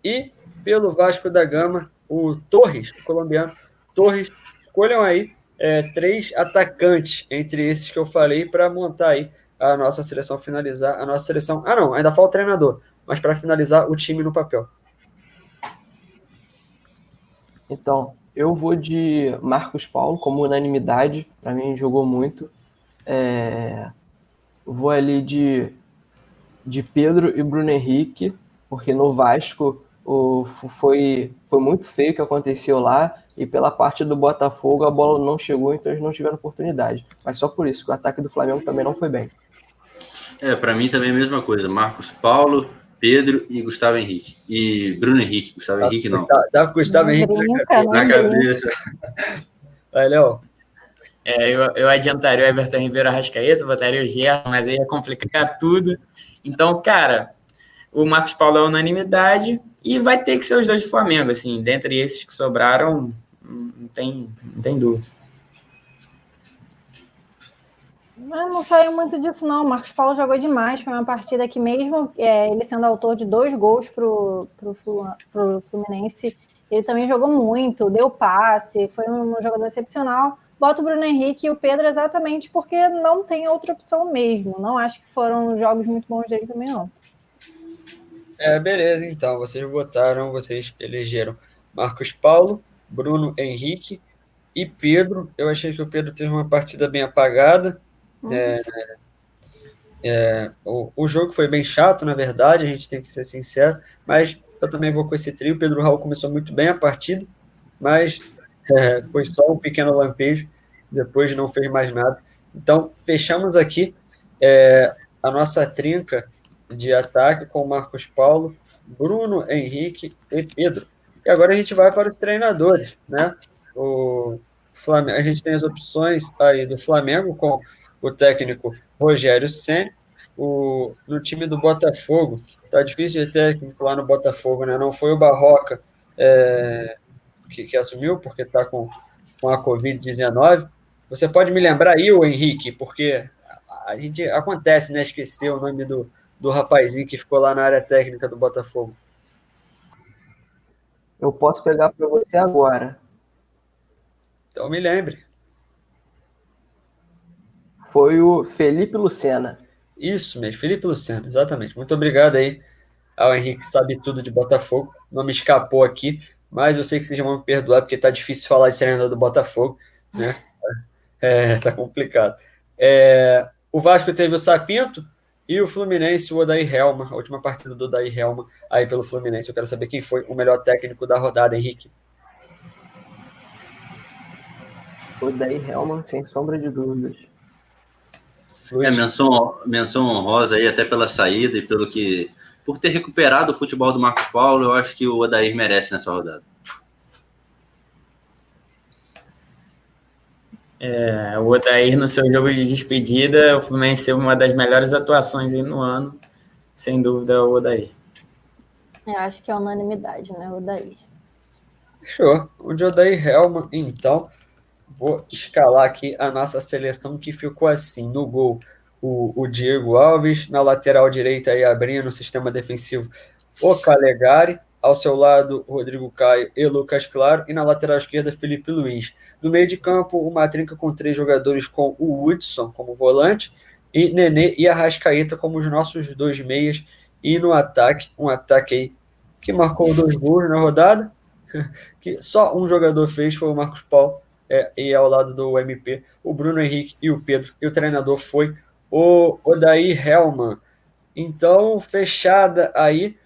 E pelo Vasco da Gama, o Torres, o colombiano Torres. Escolham aí 3 atacantes entre esses que eu falei para montar aí a nossa seleção, finalizar a nossa seleção. Não, ainda falta o treinador, mas para finalizar o time no papel. Então, eu vou de Marcos Paulo como unanimidade, para mim jogou muito. Vou ali de Pedro e Bruno Henrique, porque no Vasco foi muito feio o que aconteceu lá, e pela parte do Botafogo a bola não chegou, então eles não tiveram oportunidade. Mas só por isso, que o ataque do Flamengo também não foi bem. Para mim também é a mesma coisa. Marcos Paulo, Pedro e Gustavo Henrique. E Bruno Henrique. Gustavo Henrique não. Tá com o Gustavo Henrique na cabeça. Vai, Léo. Eu adiantaria o Everton Ribeiro Arrascaeta, botaria o Gerson, mas aí ia complicar tudo. Então, cara, o Marcos Paulo é unanimidade e vai ter que ser os 2 do Flamengo, assim, dentre esses que sobraram, não tem dúvida. Eu não saiu muito disso, não. O Marcos Paulo jogou demais. Foi uma partida que, mesmo ele sendo autor de 2 gols pro Fluminense, ele também jogou muito, deu passe, foi um jogador excepcional. Bota o Bruno Henrique e o Pedro exatamente porque não tem outra opção mesmo. Não acho que foram jogos muito bons dele também, não. Beleza, então. Vocês elegeram Marcos Paulo, Bruno Henrique e Pedro. Eu achei que o Pedro teve uma partida bem apagada. O jogo foi bem chato, na verdade, a gente tem que ser sincero, mas eu também vou com esse trio. O Pedro Raul começou muito bem a partida, mas foi só um pequeno lampejo, depois não fez mais nada. Então, fechamos aqui a nossa trinca de ataque com Marcos Paulo, Bruno Henrique e Pedro. E agora a gente vai para os treinadores, né? A gente tem as opções aí do Flamengo com o técnico Rogério Ceni. No time do Botafogo, tá difícil de técnico lá no Botafogo, né? Não foi o Barroca que assumiu, porque está com a Covid-19. Você pode me lembrar aí, o Henrique, porque a gente acontece, né? Esquecer o nome do rapazinho que ficou lá na área técnica do Botafogo. Eu posso pegar para você agora. Então me lembre. Foi o Felipe Lucena. Isso mesmo, Felipe Lucena, exatamente. Muito obrigado aí ao Henrique, sabe tudo de Botafogo. Não me escapou aqui, mas eu sei que vocês vão me perdoar, porque tá difícil falar de treinador do Botafogo, né? Tá complicado. O Vasco teve o Sapinto e o Fluminense, o Odair Helma, a última partida do Odair Helma aí pelo Fluminense. Eu quero saber quem foi o melhor técnico da rodada, Henrique. Odair Helma, sem sombra de dúvidas. Menção honrosa aí, até pela saída e por ter recuperado o futebol do Marcos Paulo. Eu acho que o Odair merece nessa rodada. O Odair, no seu jogo de despedida, o Fluminense teve uma das melhores atuações aí no ano, sem dúvida, o Odair. Eu acho que é unanimidade, né, o Odair. Fechou. O de Odair Helma, então, vou escalar aqui a nossa seleção, que ficou assim: no gol, o Diego Alves, na lateral direita aí abrindo o sistema defensivo, o Calegari, ao seu lado Rodrigo Caio e Lucas Claro, e na lateral esquerda Felipe Luiz. No meio de campo, uma trinca com 3 jogadores, com o Hudson como volante e Nenê e Arrascaeta como os nossos 2 meias, e no ataque, um ataque aí que marcou 2 gols na rodada, que só um jogador fez, foi o Marcos Paulo, e ao lado do MP, o Bruno Henrique e o Pedro, e o treinador foi o Odair Helma. Então, fechada aí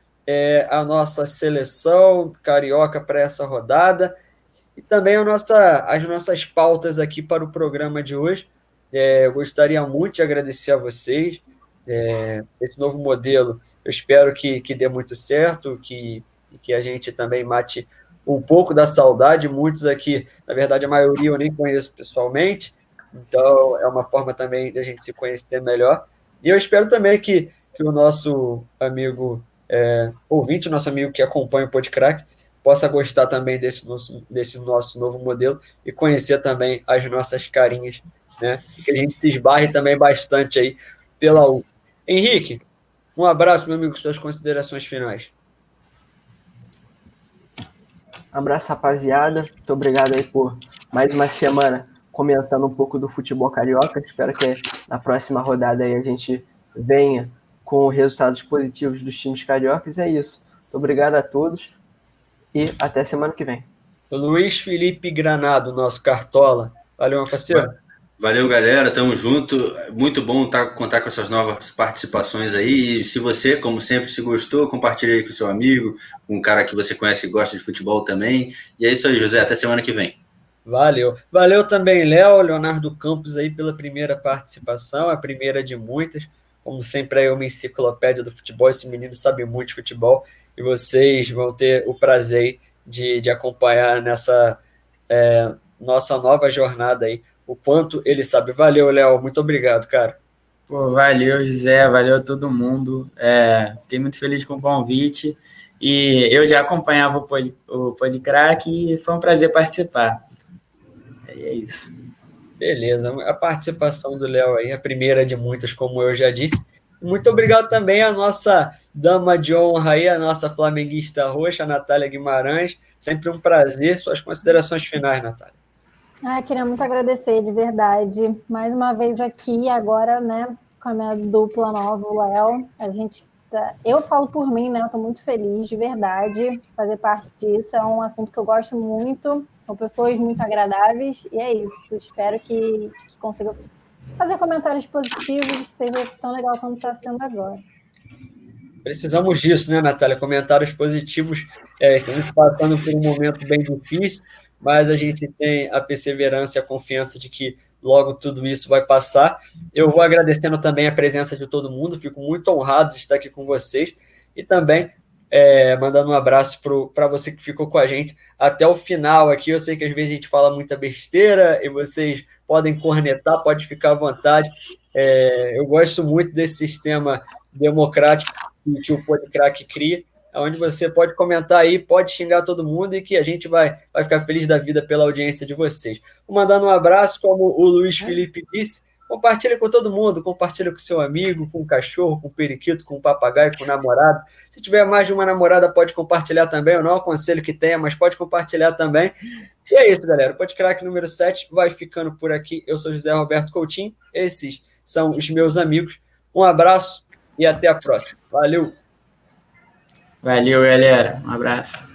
a nossa seleção carioca para essa rodada, e também as nossas pautas aqui para o programa de hoje. Eu gostaria muito de agradecer a vocês. Esse novo modelo Eu espero que dê muito certo, que a gente também mate um pouco da saudade. Muitos aqui, na verdade, a maioria eu nem conheço pessoalmente, então é uma forma também de a gente se conhecer melhor. E eu espero também que o nosso amigo ouvinte, nosso amigo que acompanha o Podcrack, possa gostar também desse nosso novo modelo e conhecer também as nossas carinhas, né? E que a gente se esbarre também bastante aí pela U. Henrique, um abraço, meu amigo, suas considerações finais. Um abraço, rapaziada. Muito obrigado aí por mais uma semana comentando um pouco do futebol carioca. Espero que na próxima rodada aí a gente venha com resultados positivos dos times cariocas. É isso. Muito obrigado a todos e até semana que vem. O Luiz Felipe Granado, nosso Cartola. Valeu, meu parceiro. Valeu, galera. Tamo junto. Muito bom contar com essas novas participações aí. E se você, como sempre, se gostou, compartilhe aí com seu amigo, com um cara que você conhece que gosta de futebol também. E é isso aí, José. Até semana que vem. Valeu. Valeu também, Léo, Leonardo Campos aí pela primeira participação, a primeira de muitas. Como sempre, é uma enciclopédia do futebol. Esse menino sabe muito de futebol e vocês vão ter o prazer de acompanhar nessa nossa nova jornada aí, o quanto ele sabe. Valeu, Léo. Muito obrigado, cara. Pô, valeu, José. Valeu a todo mundo. Fiquei muito feliz com o convite. E eu já acompanhava o Podcrack e foi um prazer participar. E é isso. Beleza. A participação do Léo aí, a primeira de muitas, como eu já disse. Muito obrigado também à nossa dama de honra aí, a nossa flamenguista roxa, Natália Guimarães. Sempre um prazer. Suas considerações finais, Natália. Queria muito agradecer, de verdade. Mais uma vez aqui, agora, né, com a minha dupla nova, o Léo. Eu falo por mim, né? Eu estou muito feliz, de verdade, fazer parte disso. É um assunto que eu gosto muito, são pessoas muito agradáveis, e é isso. Espero que consiga fazer comentários positivos, seja tão legal como está sendo agora. Precisamos disso, né, Natália? Comentários positivos. Estamos passando por um momento bem difícil, mas a gente tem a perseverança e a confiança de que logo tudo isso vai passar. Eu vou agradecendo também a presença de todo mundo, fico muito honrado de estar aqui com vocês e também mandando um abraço para você que ficou com a gente até o final aqui. Eu sei que às vezes a gente fala muita besteira e vocês podem cornetar, pode ficar à vontade. Eu gosto muito desse sistema democrático que o Podcrack cria, onde você pode comentar aí, pode xingar todo mundo e que a gente vai ficar feliz da vida pela audiência de vocês. Vou mandando um abraço, como o Luiz Felipe disse, compartilha com todo mundo, compartilha com seu amigo, com o cachorro, com o periquito, com o papagaio, com o namorado. Se tiver mais de uma namorada, pode compartilhar também, eu não aconselho que tenha, mas pode compartilhar também. E é isso, galera, o Podcrack número 7 vai ficando por aqui. Eu sou José Roberto Coutinho, esses são os meus amigos. Um abraço e até a próxima. Valeu! Valeu, galera. Um abraço.